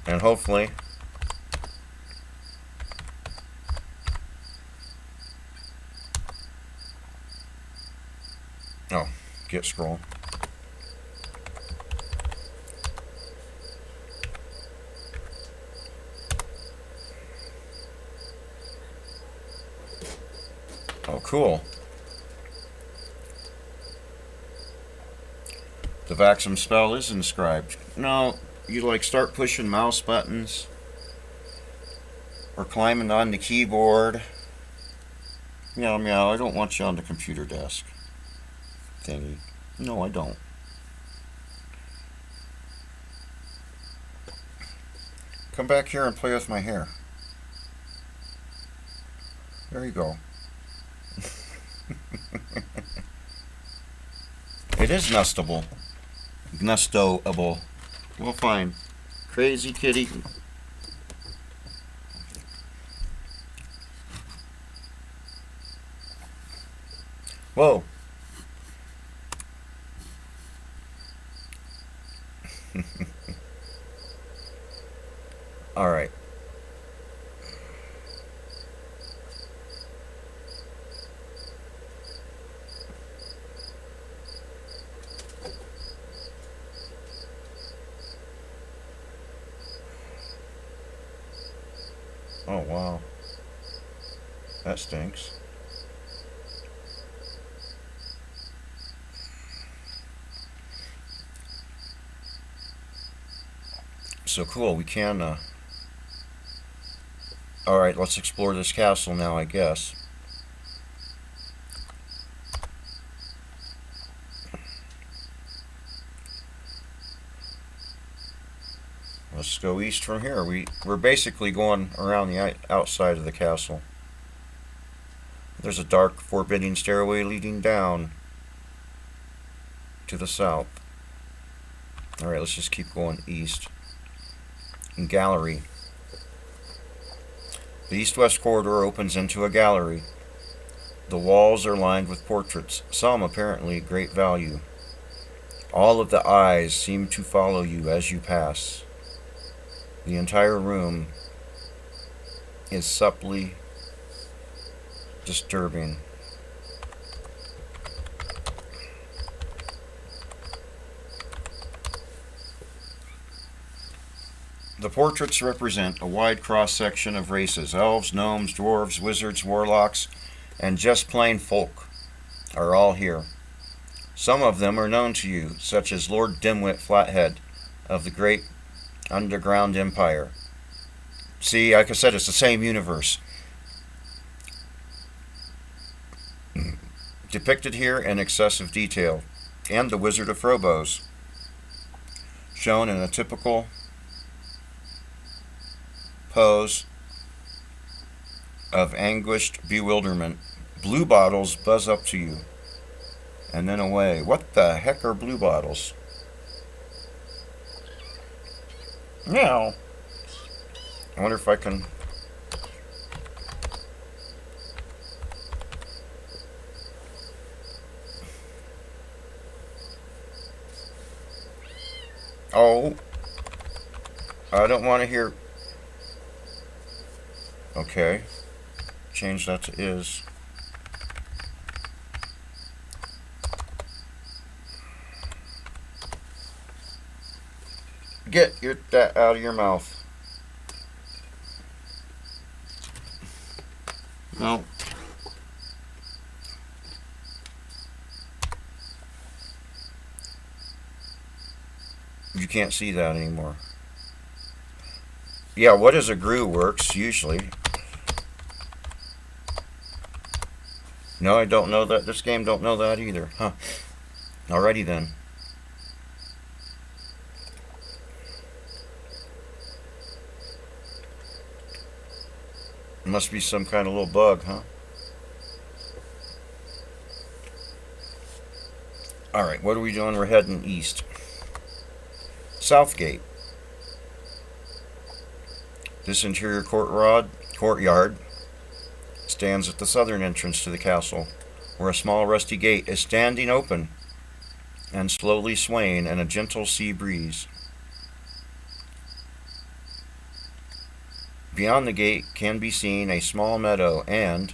And hopefully oh, get scroll. Oh, cool. The Vaxum spell is inscribed. No, you like start pushing mouse buttons or climbing on the keyboard. Meow meow, I don't want you on the computer desk thingy. No, I don't. Come back here and play with my hair. There you go. It is nestable. Nestoable. We'll find. Crazy kitty. Whoa. All right. Oh, wow. That stinks. So cool, we can, alright, let's explore this castle now, I guess. Let's go east from here. We're basically going around the outside of the castle. There's a dark, forbidding stairway leading down to the south. Alright, let's just keep going east. And gallery. The east-west corridor opens into a gallery. The walls are lined with portraits, some apparently great value. All of the eyes seem to follow you as you pass. The entire room is subtly disturbing. The portraits represent a wide cross-section of races. Elves, gnomes, dwarves, wizards, warlocks, and just plain folk are all here. Some of them are known to you, such as Lord Dimwit Flathead of the Great Underground Empire. See, like I said, it's the same universe. Depicted here in excessive detail. And the Wizard of Frobos, shown in a typical pose of anguished bewilderment. Blue bottles buzz up to you, and then away. What the heck are blue bottles? Now, I wonder if I can... Oh, I don't want to hear... Okay, change that to is. Get that out of your mouth. No. You can't see that anymore. Yeah, what is a GRU works usually. No, I don't know that. This game don't know that either. Huh. Alrighty then. Must be some kind of little bug, huh? Alright, what are we doing? We're heading east. Southgate. This interior courtyard stands at the southern entrance to the castle, where a small rusty gate is standing open and slowly swaying in a gentle sea breeze. Beyond the gate can be seen a small meadow and,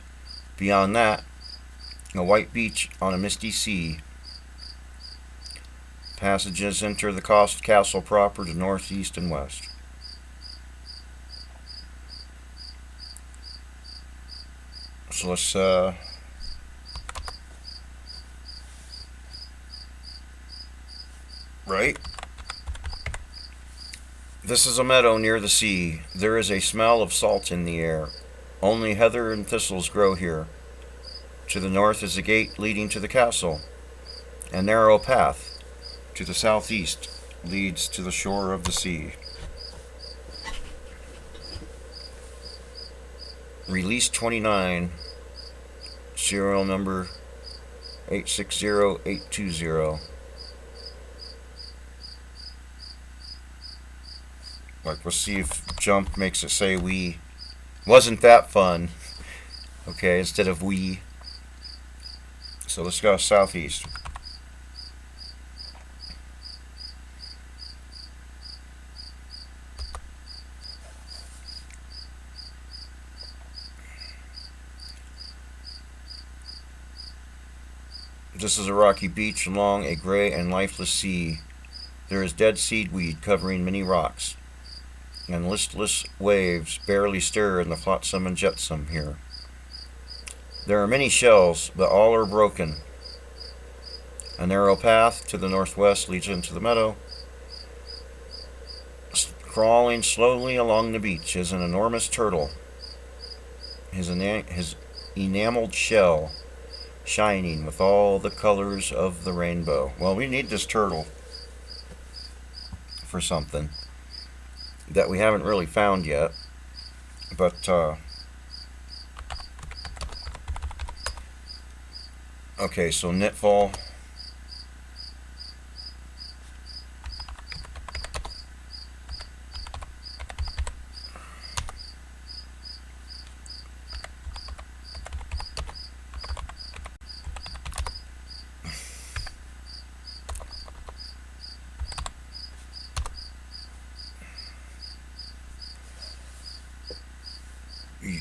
beyond that, a white beach on a misty sea. Passages enter the castle proper to north, east, and west. So let's right. This is a meadow near the sea. There is a smell of salt in the air. Only heather and thistles grow here. To the north is a gate leading to the castle. A narrow path to the southeast leads to the shore of the sea. Release 29, serial number 860820. Like, let's see if jump makes it say we. Wasn't that fun? Okay, instead of we. So let's go southeast. This is a rocky beach along a gray and lifeless sea. There is dead seaweed covering many rocks, and listless waves barely stir in the flotsam and jetsam here. There are many shells, but all are broken. A narrow path to the northwest leads into the meadow. Crawling slowly along the beach is an enormous turtle, his enameled shell shining with all the colors of the rainbow. Well, we need this turtle for something that we haven't really found yet, but okay, so knitfall.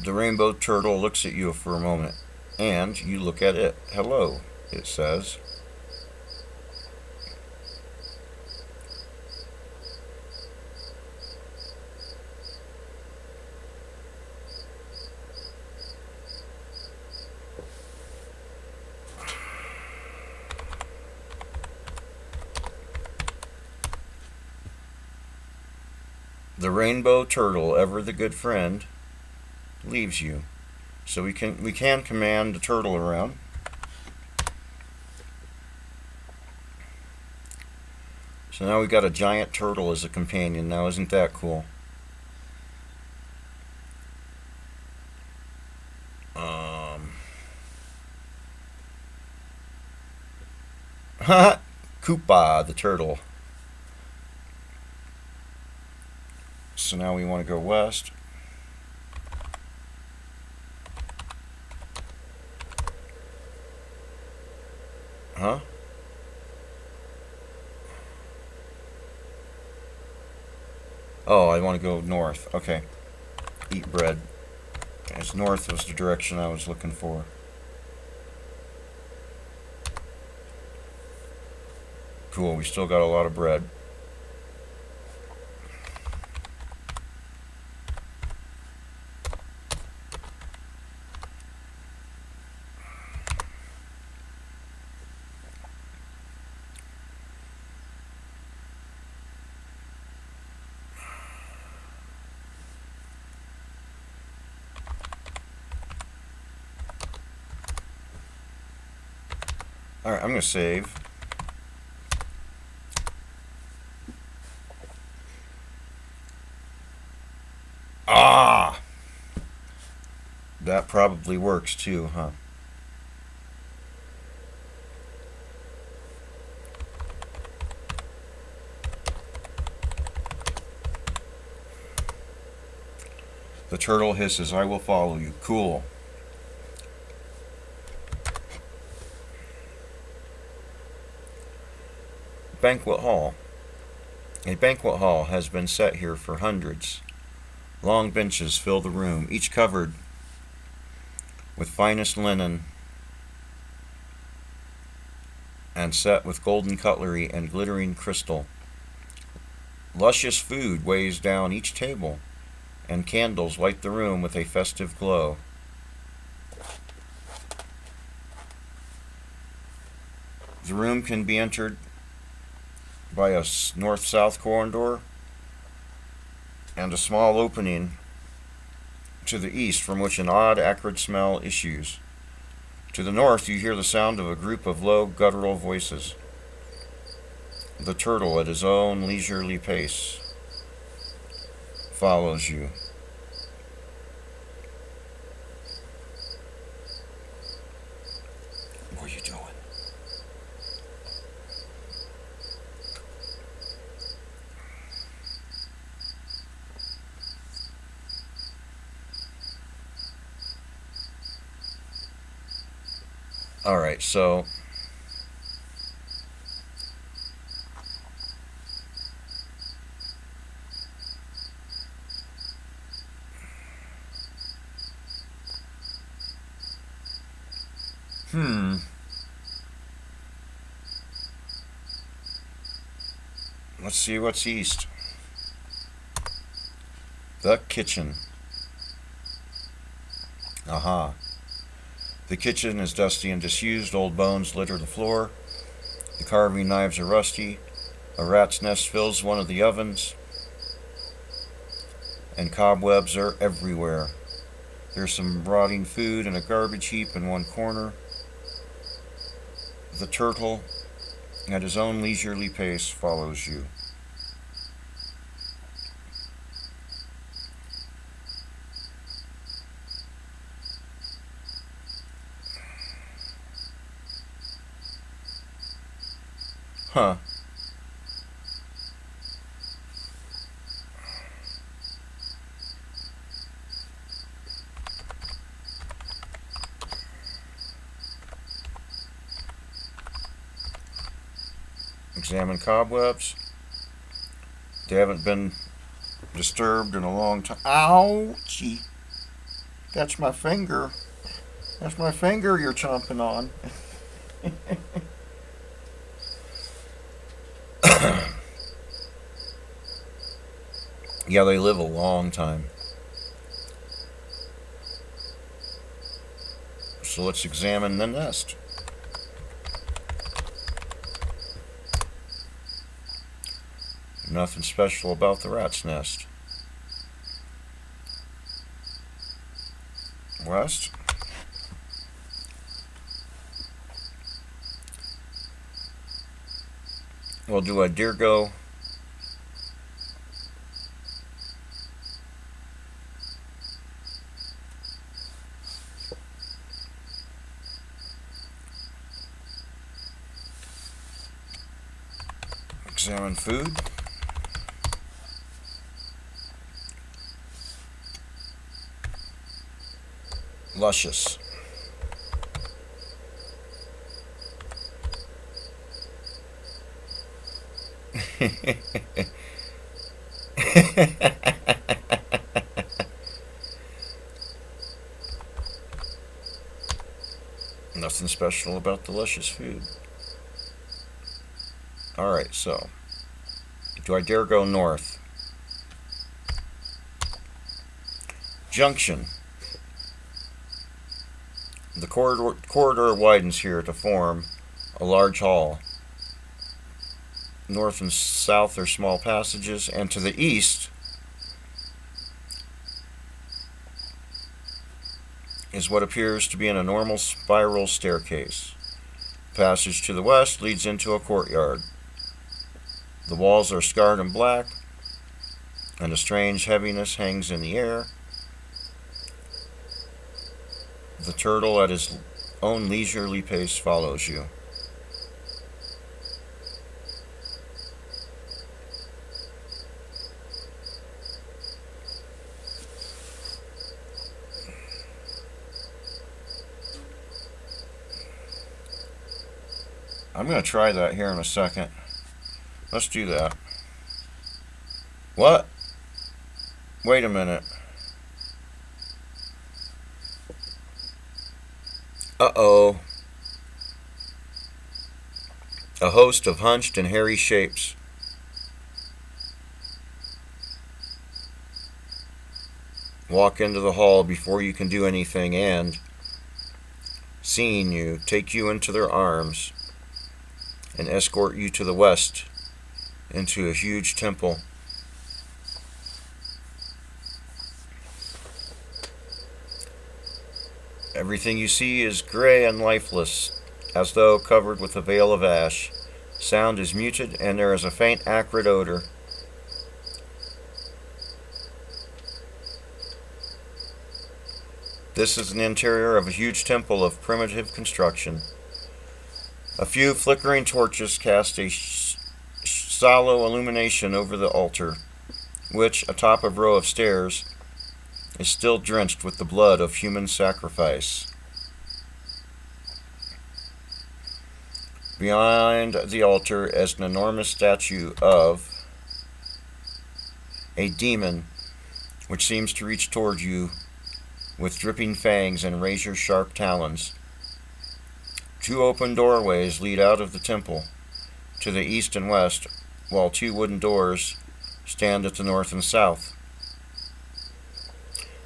The rainbow turtle looks at you for a moment, and you look at it. Hello, it says. The rainbow turtle, ever the good friend, leaves you. So we can command the turtle around. So now we've got a giant turtle as a companion. Now isn't that cool? Koopa the turtle. So now we want to go west. Huh? Oh, I want to go north. Okay. Eat bread. As north was the direction I was looking for. Cool, we still got a lot of bread. Alright, I'm going to save. Ah! That probably works too, huh? The turtle hisses, I will follow you. Cool. Banquet hall. A banquet hall has been set here for hundreds. Long benches fill the room, each covered with finest linen and set with golden cutlery and glittering crystal. Luscious food weighs down each table, and candles light the room with a festive glow. The room can be entered by a north-south corridor and a small opening to the east from which an odd, acrid smell issues. To the north you hear the sound of a group of low, guttural voices. The turtle, at his own leisurely pace, follows you. What are you doing? Alright, so let's see what's east. The kitchen. Aha. The kitchen is dusty and disused. Old bones litter the floor. The carving knives are rusty. A rat's nest fills one of the ovens. and cobwebs are everywhere. There's some rotting food and a garbage heap in one corner. The turtle, at his own leisurely pace, follows you. Huh. Examine cobwebs. They haven't been disturbed in a long time. Ouchie! That's my finger. That's my finger you're chomping on. Yeah, they live a long time. So let's examine the nest. Nothing special about the rat's nest. West. Well, do I dare go? Examine food. Luscious. Nothing special about the luscious food. Alright, so do I dare go north? Junction. The corridor widens here to form a large hall. North and south are small passages, and to the east is what appears to be an enormous spiral staircase. Passage to the west leads into a courtyard. The walls are scarred and black, and a strange heaviness hangs in the air. The turtle at his own leisurely pace follows you. I'm going to try that here in a second. Let's do that. What? Wait a minute. Uh-oh. A host of hunched and hairy shapes. Walk into the hall before you can do anything and, seeing you, take you into their arms and escort you to the west into a huge temple. Everything you see is gray and lifeless, as though covered with a veil of ash. Sound is muted, and there is a faint acrid odor. This is an interior of a huge temple of primitive construction. A few flickering torches cast a sallow illumination over the altar, which, atop a row of stairs, is still drenched with the blood of human sacrifice. Behind the altar is an enormous statue of a demon, which seems to reach toward you with dripping fangs and razor-sharp talons. Two open doorways lead out of the temple to the east and west, while two wooden doors stand at the north and south.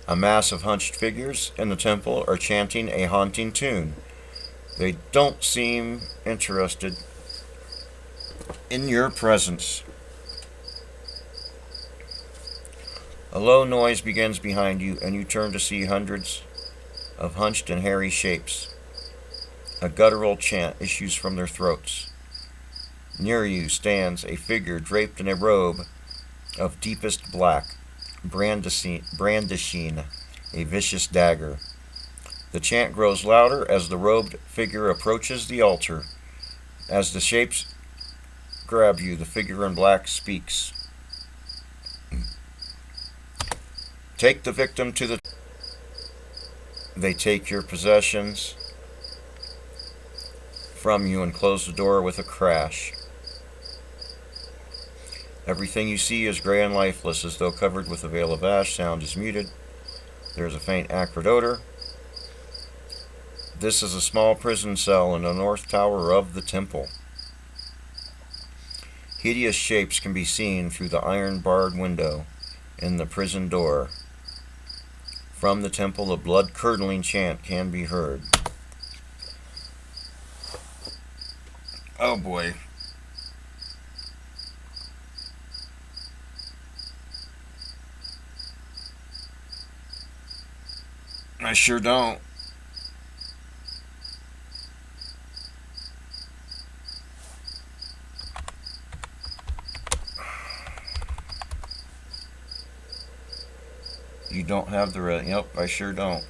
A mass of hunched figures in the temple are chanting a haunting tune. They don't seem interested in your presence. A low noise begins behind you, and you turn to see hundreds of hunched and hairy shapes. A guttural chant issues from their throats. Near you stands a figure draped in a robe of deepest black, brandishing a vicious dagger. The chant grows louder as the robed figure approaches the altar. As the shapes grab you, the figure in black speaks. Take the victim to the... They take your possessions from you and close the door with a crash. Everything you see is gray and lifeless, as though covered with a veil of ash. Sound is muted. There is a faint acrid odor. This is a small prison cell in the north tower of the temple. Hideous shapes can be seen through the iron-barred window in the prison door. From the temple, a blood-curdling chant can be heard. Oh boy. I sure don't. You don't have the red. Yep, I sure don't.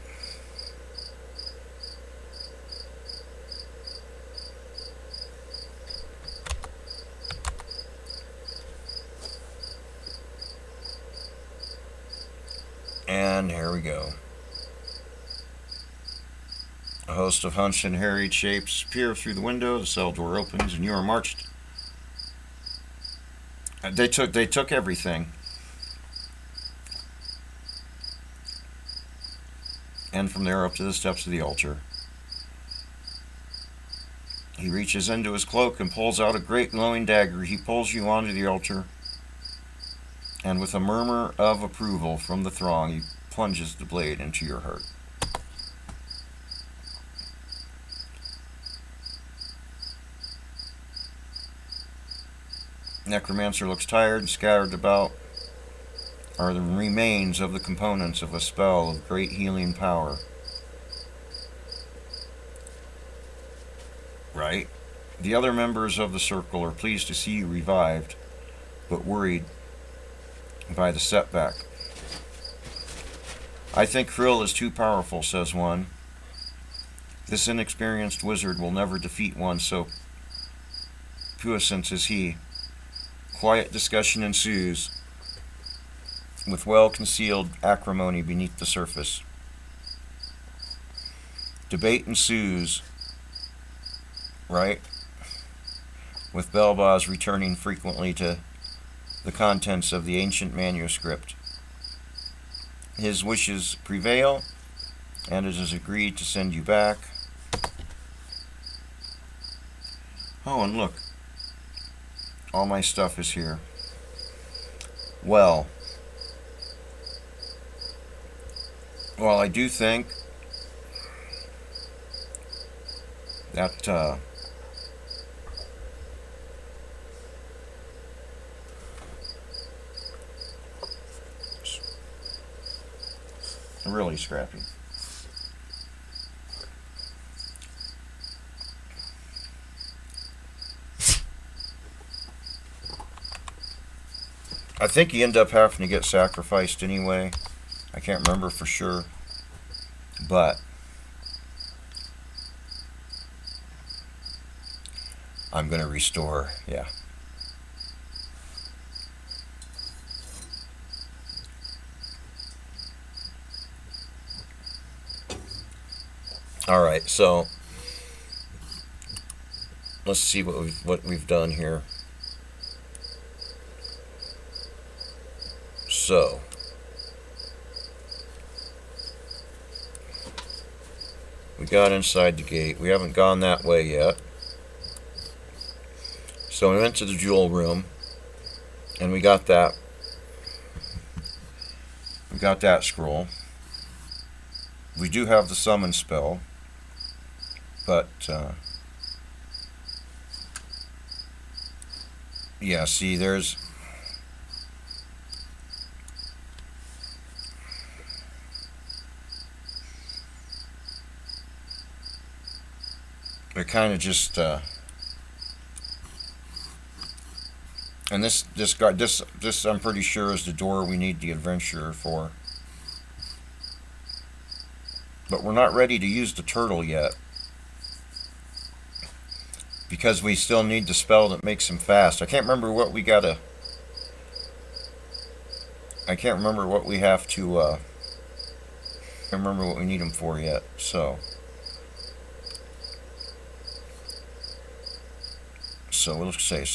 And here we go. A host of hunched and harried shapes peer through the window. The cell door opens, and you are marched. They took everything. And from there up to the steps of the altar. He reaches into his cloak and pulls out a great glowing dagger. He pulls you onto the altar, and with a murmur of approval from the throng, he plunges the blade into your heart. Necromancer looks tired. Scattered about are the remains of the components of a spell of great healing power. Right? The other members of the circle are pleased to see you revived, but worried by the setback. I think Krill is too powerful, says one. This inexperienced wizard will never defeat one so puissant as he. Quiet discussion ensues, with well-concealed acrimony beneath the surface. Debate ensues, right? With Belbaz returning frequently to the contents of the ancient manuscript. His wishes prevail, and it is agreed to send you back. Oh, and look. All my stuff is here. Well, I do think that really scrappy. I think you end up having to get sacrificed anyway. I can't remember for sure. But I'm going to restore, yeah. All right, so let's see what we've done here. So we got inside the gate. We haven't gone that way yet. So we went to the jewel room, and we got that. We got that scroll. We do have the summon spell, but yeah. See, there's It kind of just and this I'm pretty sure is the door we need the adventurer for. But we're not ready to use the turtle yet, because we still need the spell that makes him fast. I can't remember what we gotta. I can't remember what we have to. I can't remember what we need him for yet. So let's say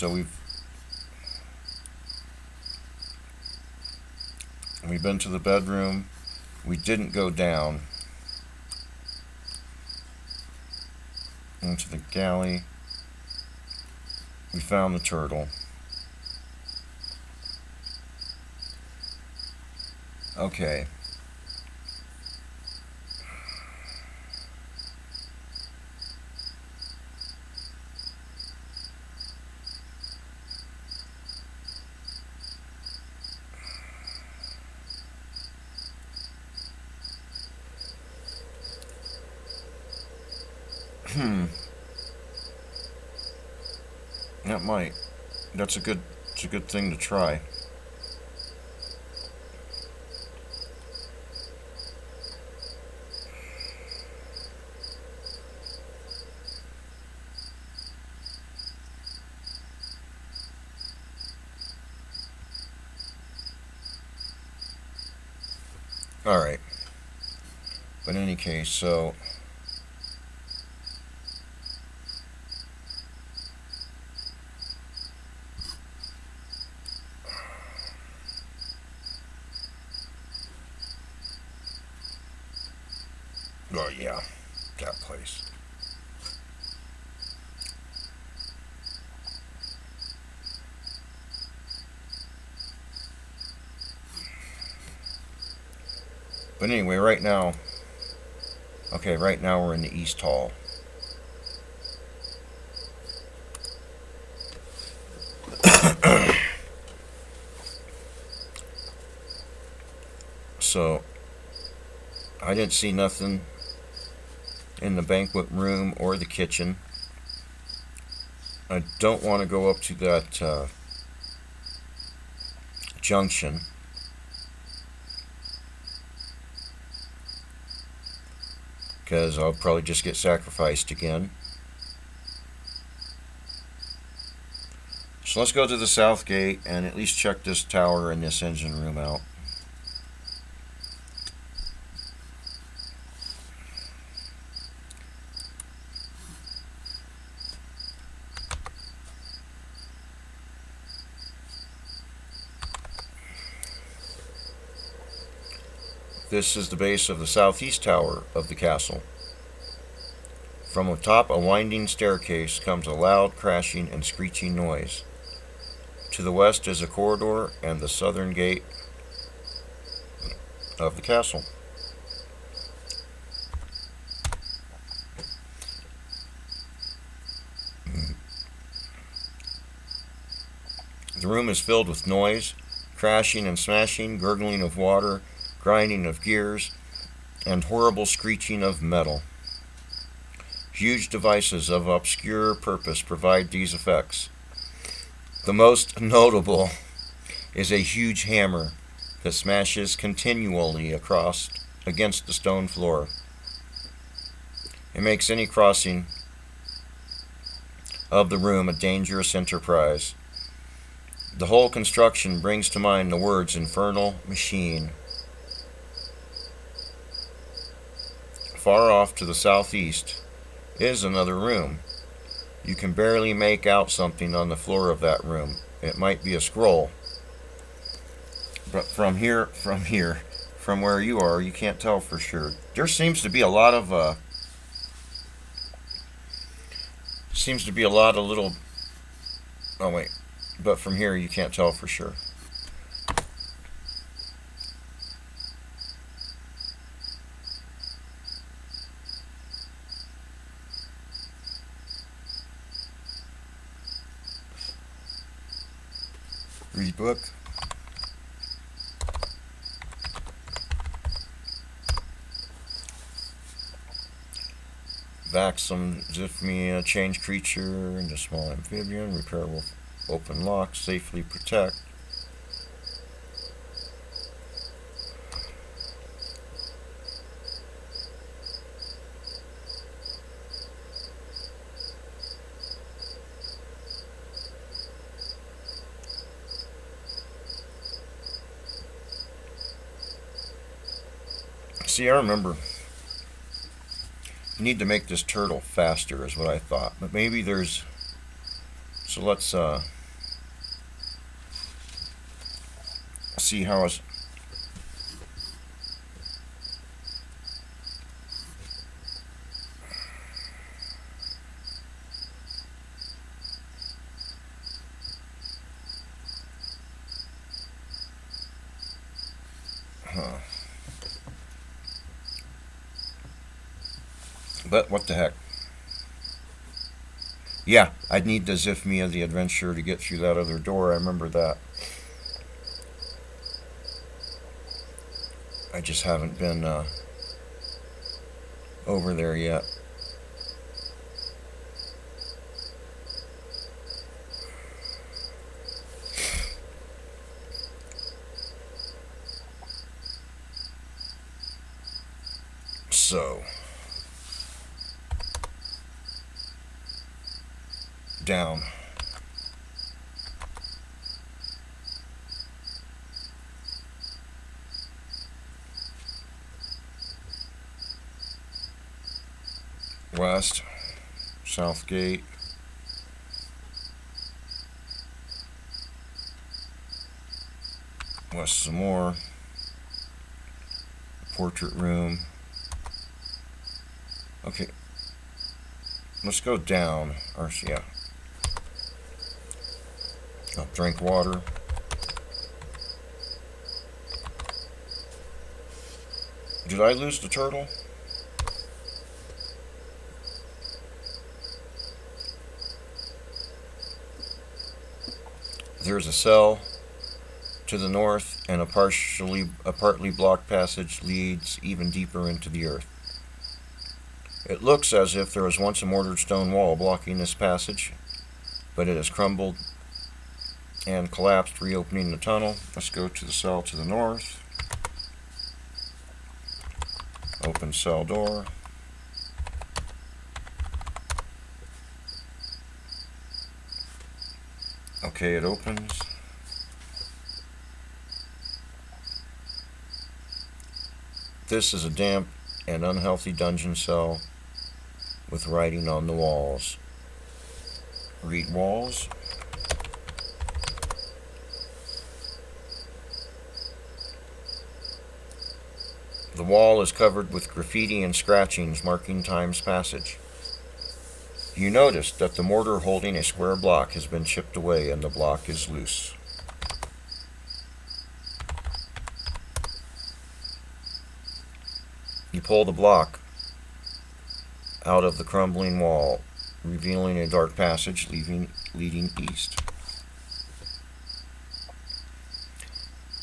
we've been to the bedroom. We didn't go down into the galley. We found the turtle. Okay. That might. It's a good thing to try. Alright. But in any case, so oh yeah, that place. But anyway, right now we're in the East Hall. So I didn't see nothing in the banquet room or the kitchen. I don't want to go up to that junction. Because I'll probably just get sacrificed again. So let's go to the south gate and at least check this tower and this engine room out. This is the base of the southeast tower of the castle. From atop a winding staircase comes a loud crashing and screeching noise. To the west is a corridor and the southern gate of the castle. The room is filled with noise, crashing and smashing, gurgling of water, grinding of gears, and horrible screeching of metal. Huge devices of obscure purpose provide these effects. The most notable is a huge hammer that smashes continually against the stone floor. It makes any crossing of the room a dangerous enterprise. The whole construction brings to mind the words infernal machine. Far off to the southeast is another room. You can barely make out something on the floor of that room. It might be a scroll. But from where you are, you can't tell for sure. There seems to be a lot of little. Oh wait, but from here you can't tell for sure. Read book. Vaxum, Zifmia, change creature into small amphibian, repairable, open lock, safely protect. See, I remember you need to make this turtle faster is what I thought, but maybe there's, so let's see how it's, but what the heck. Yeah, I'd need the Zifmia the Adventurer to get through that other door. I remember that. I just haven't been over there yet. So, down. West, South Gate. West some more. Portrait room. Okay. Let's go down. Or, yeah. I'll drink water. Did I lose the turtle? There's a cell to the north, and a partly blocked passage leads even deeper into the earth. It looks as if there was once a mortared stone wall blocking this passage, but it has crumbled and collapsed, reopening the tunnel. Let's go to the cell to the north. Open cell door. Okay, it opens. This is a damp and unhealthy dungeon cell with writing on the walls. Read walls. The wall is covered with graffiti and scratchings marking time's passage. You notice that the mortar holding a square block has been chipped away and the block is loose. You pull the block out of the crumbling wall, revealing a dark passage leading east.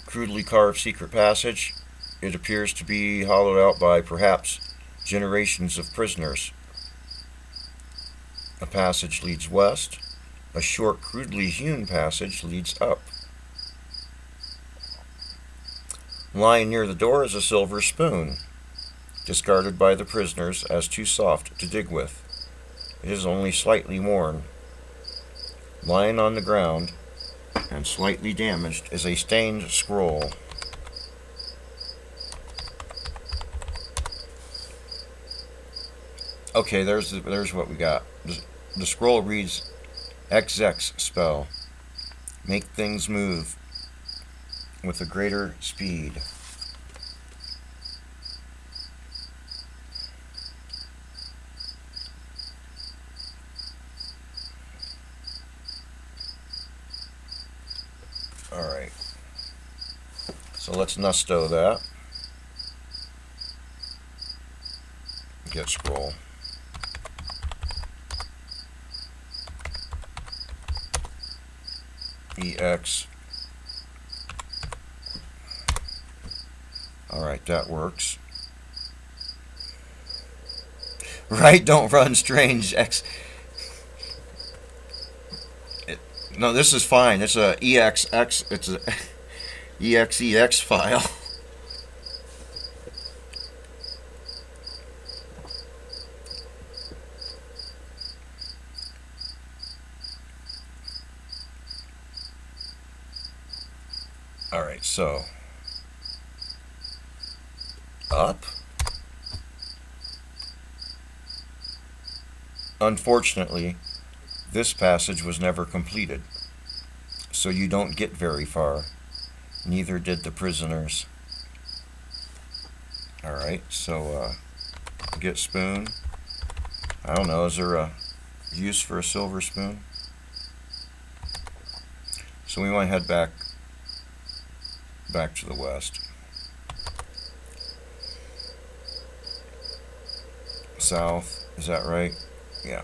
Crudely carved secret passage. It appears to be hollowed out by perhaps generations of prisoners. A passage leads west. A short, crudely hewn passage leads up. Lying near the door is a silver spoon, discarded by the prisoners as too soft to dig with. It is only slightly worn. Lying on the ground and slightly damaged is a stained scroll. Okay, there's what we got. The scroll reads, XX spell. Make things move with a greater speed. Alright. So let's nusto that. Get scroll. EX. Alright, that works. Right? Don't run strange X. No, this is fine. It's a EXX. It's a EXEX file. All right, so up. Unfortunately, this passage was never completed, so you don't get very far. Neither did the prisoners. All right, so get spoon. I don't know, is there a use for a silver spoon? So we want to head back to the west. South, is that right? Yeah.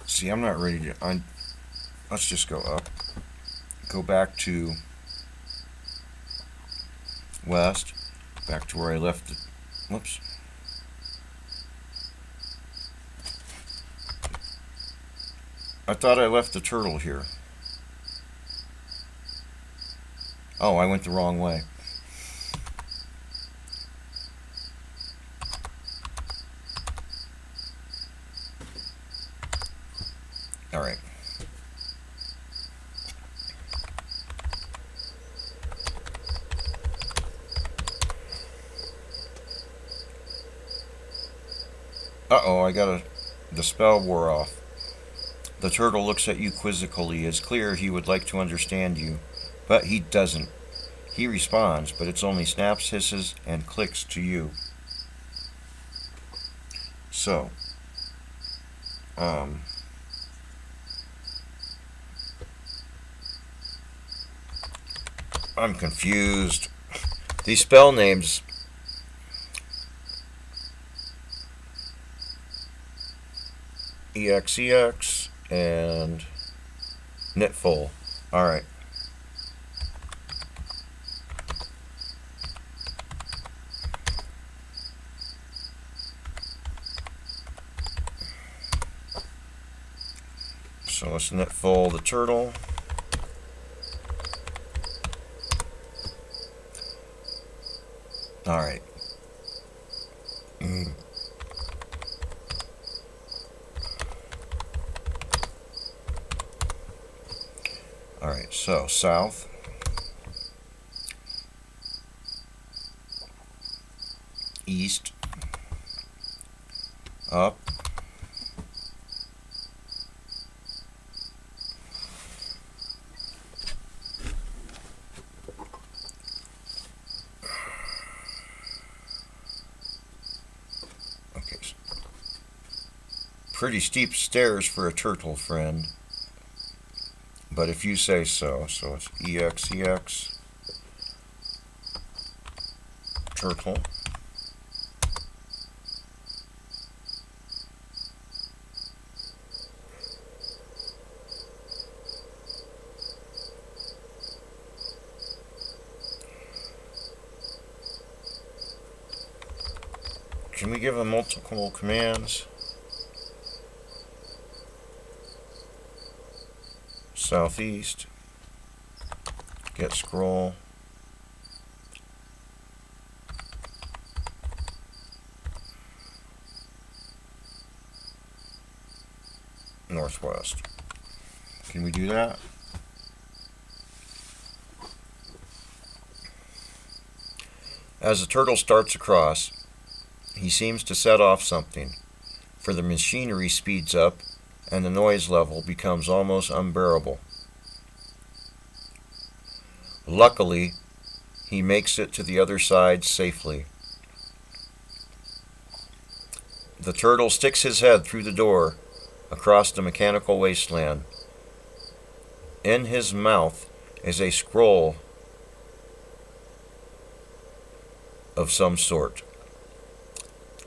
See, I'm not ready to... let's just go up. Go back to west. Back to where I left the... Whoops. I thought I left the turtle here. Oh, I went the wrong way. All right. Uh-oh, the spell wore off. The turtle looks at you quizzically. It's clear he would like to understand you, but he doesn't. He responds, but it's only snaps, hisses, and clicks to you. So, I'm confused. These spell names... EXEX and knitful. Alright. So let's knitful the turtle. Alright. Alright, so south. East. Up. Okay. Pretty steep stairs for a turtle, friend. But if you say so, so it's EXEX turtle. Can we give them multiple commands? Southeast, get scroll, northwest. Can we do that? As the turtle starts across, he seems to set off something, for the machinery speeds up and the noise level becomes almost unbearable. Luckily, he makes it to the other side safely. The turtle sticks his head through the door across the mechanical wasteland. In his mouth is a scroll of some sort.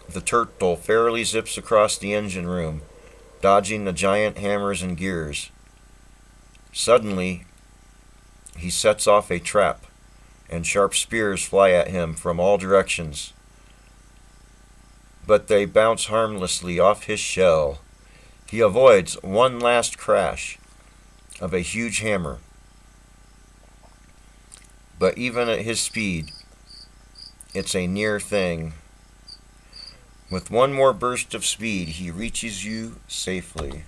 The turtle fairly zips across the engine room, dodging the giant hammers and gears. Suddenly, he sets off a trap, and sharp spears fly at him from all directions. But they bounce harmlessly off his shell. He avoids one last crash of a huge hammer. But even at his speed, it's a near thing. With one more burst of speed, he reaches you safely.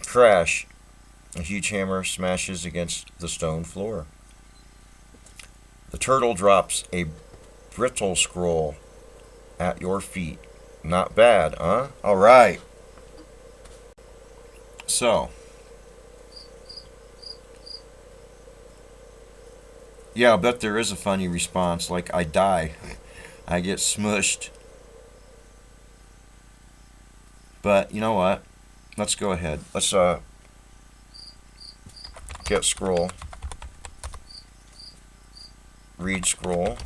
Crash! A huge hammer smashes against the stone floor. The turtle drops a brittle scroll at your feet. Not bad, huh? Alright. So, yeah, I bet there is a funny response, like I die. I get smushed. But you know what? Let's go ahead. Let's get scroll. Read scroll.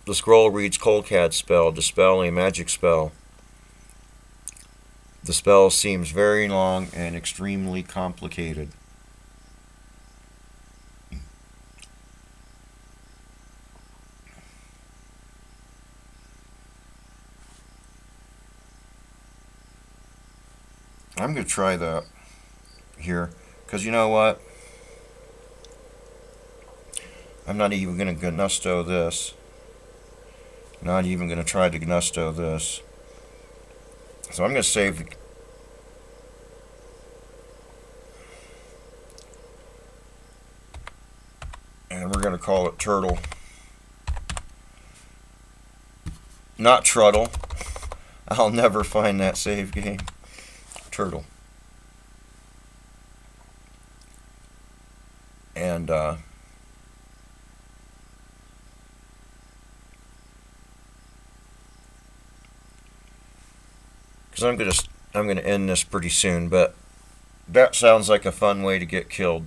The scroll reads Coldcad spell, dispel a magic spell. The spell seems very long and extremely complicated. I'm going to try that here, because you know what? I'm not even going to gnusto this. Not even going to try to gnusto this. So I'm going to save. And we're going to call it Turtle. Not Truddle. I'll never find that save game. Turtle. And because I'm gonna end this pretty soon, but that sounds like a fun way to get killed.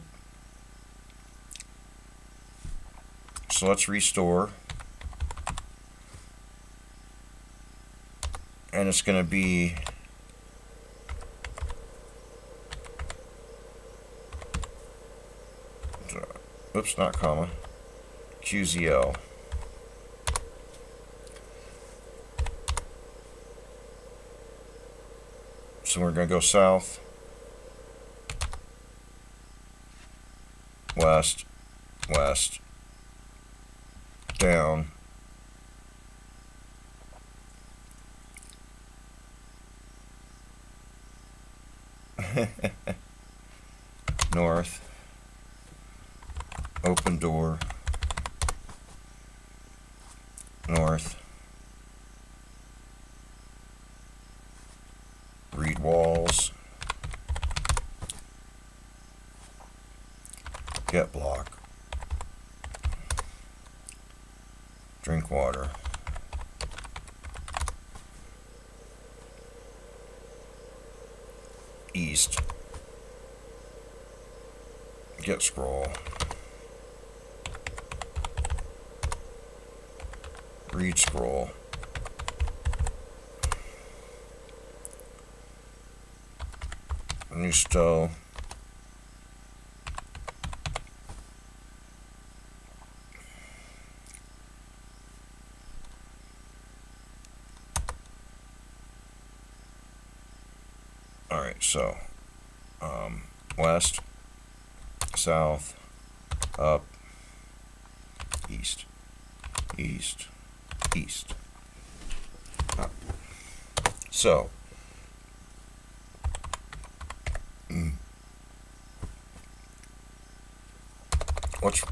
So let's restore. And it's gonna be oops, not comma. QZL. So we're going to go south, west, west, down, north, open door, north, read walls, get block, drink water, east, get scroll, read scroll, new stow, alright, so west, south, up, east, east, east, up. So what's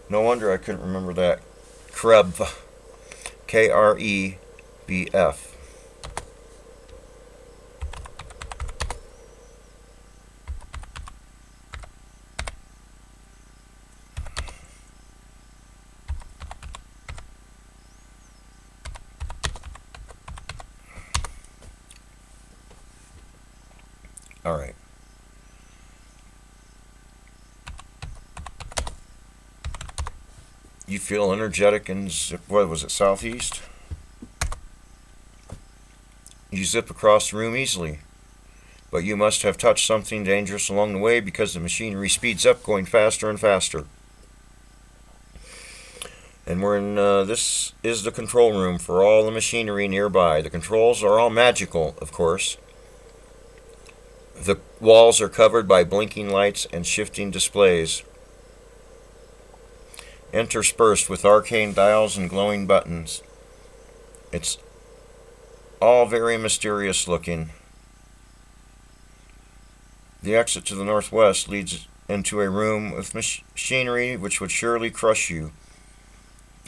no wonder I couldn't remember that. Krebf. Krebf. Alright. You feel energetic and what was it, southeast? You zip across the room easily, but you must have touched something dangerous along the way because the machinery speeds up, going faster and faster. And we're in, this is the control room for all the machinery nearby. The controls are all magical, of course. The walls are covered by blinking lights and shifting displays, interspersed with arcane dials and glowing buttons. It's all very mysterious looking. The exit to the northwest leads into a room with machinery which would surely crush you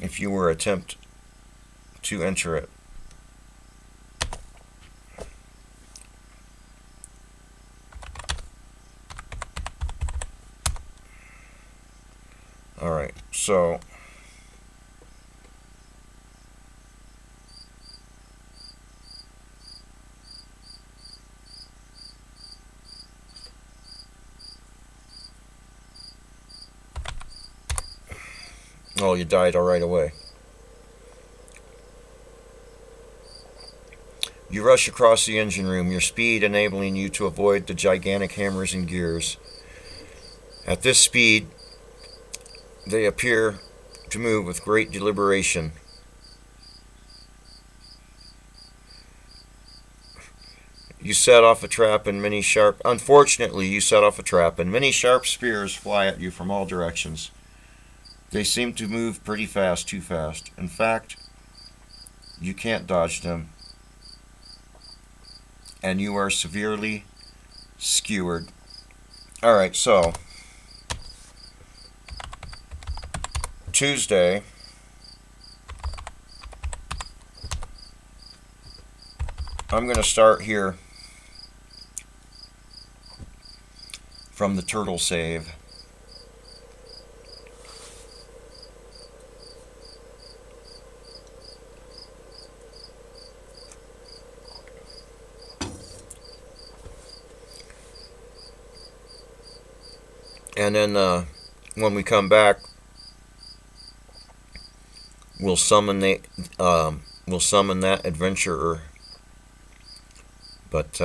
if you were to attempt to enter it. Alright, so oh, you died right away. You rush across the engine room, your speed enabling you to avoid the gigantic hammers and gears. At this speed, they appear to move with great deliberation. You set off a trap and many sharp... Unfortunately, you set off a trap and many sharp spears fly at you from all directions. They seem to move pretty fast, too fast. In fact, you can't dodge them. And you are severely skewered. Alright, so Tuesday, I'm going to start here from the turtle save. And then when we come back, we'll summon that adventurer. But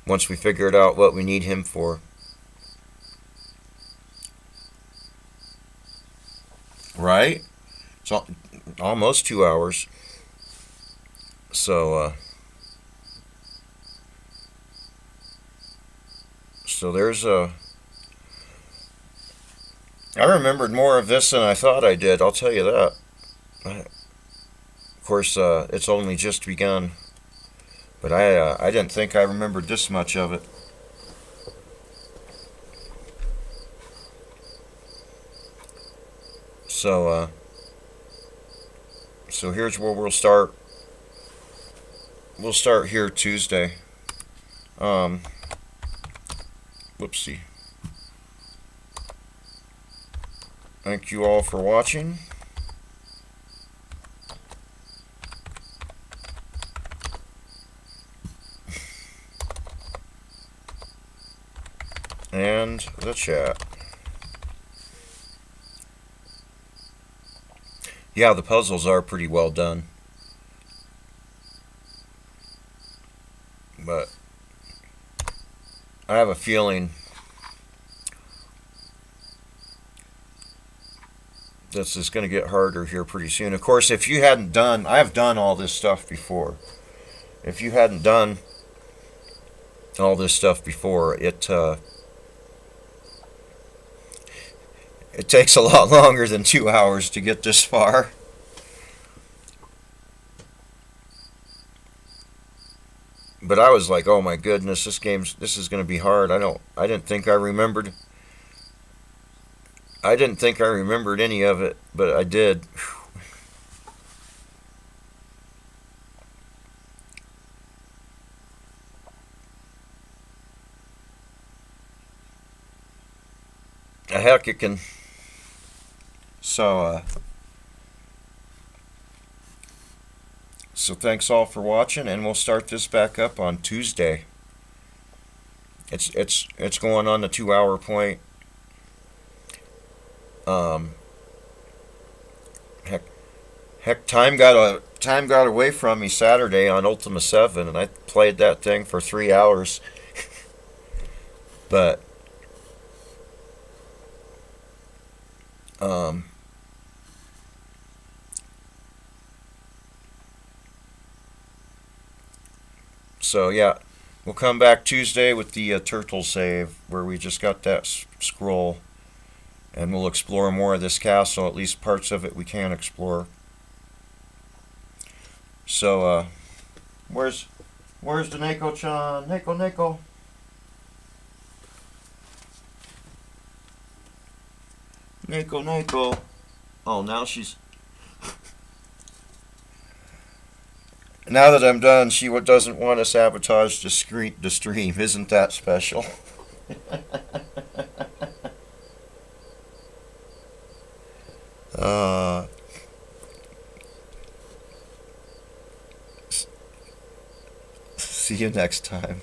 once we figured out what we need him for, right? It's almost 2 hours. So there's a... I remembered more of this than I thought I did, I'll tell you that. Of course, it's only just begun. But I didn't think I remembered this much of it. So here's where we'll start. We'll start here Tuesday. Whoopsie. Thank you all for watching. And the chat. Yeah, the puzzles are pretty well done. But I have a feeling this is going to get harder here pretty soon. Of course, if you hadn't done... I've done all this stuff before. If you hadn't done all this stuff before, it takes a lot longer than 2 hours to get this far. But I was like, oh my goodness, this is going to be hard. I didn't think I remembered any of it, but I did. Heck, it can... So thanks all for watching, and we'll start this back up on Tuesday. It's going on the 2 hour point. Um, heck, time got away from me Saturday on Ultima 7, and I played that thing for 3 hours. But um, so yeah, we'll come back Tuesday with the turtle save where we just got that scroll, and we'll explore more of this castle. At least parts of it we can explore. So where's the Neko-chan? Neko. Neko. Oh, now she's. Now that I'm done, she doesn't want to sabotage the stream. Isn't that special? uh, see you next time.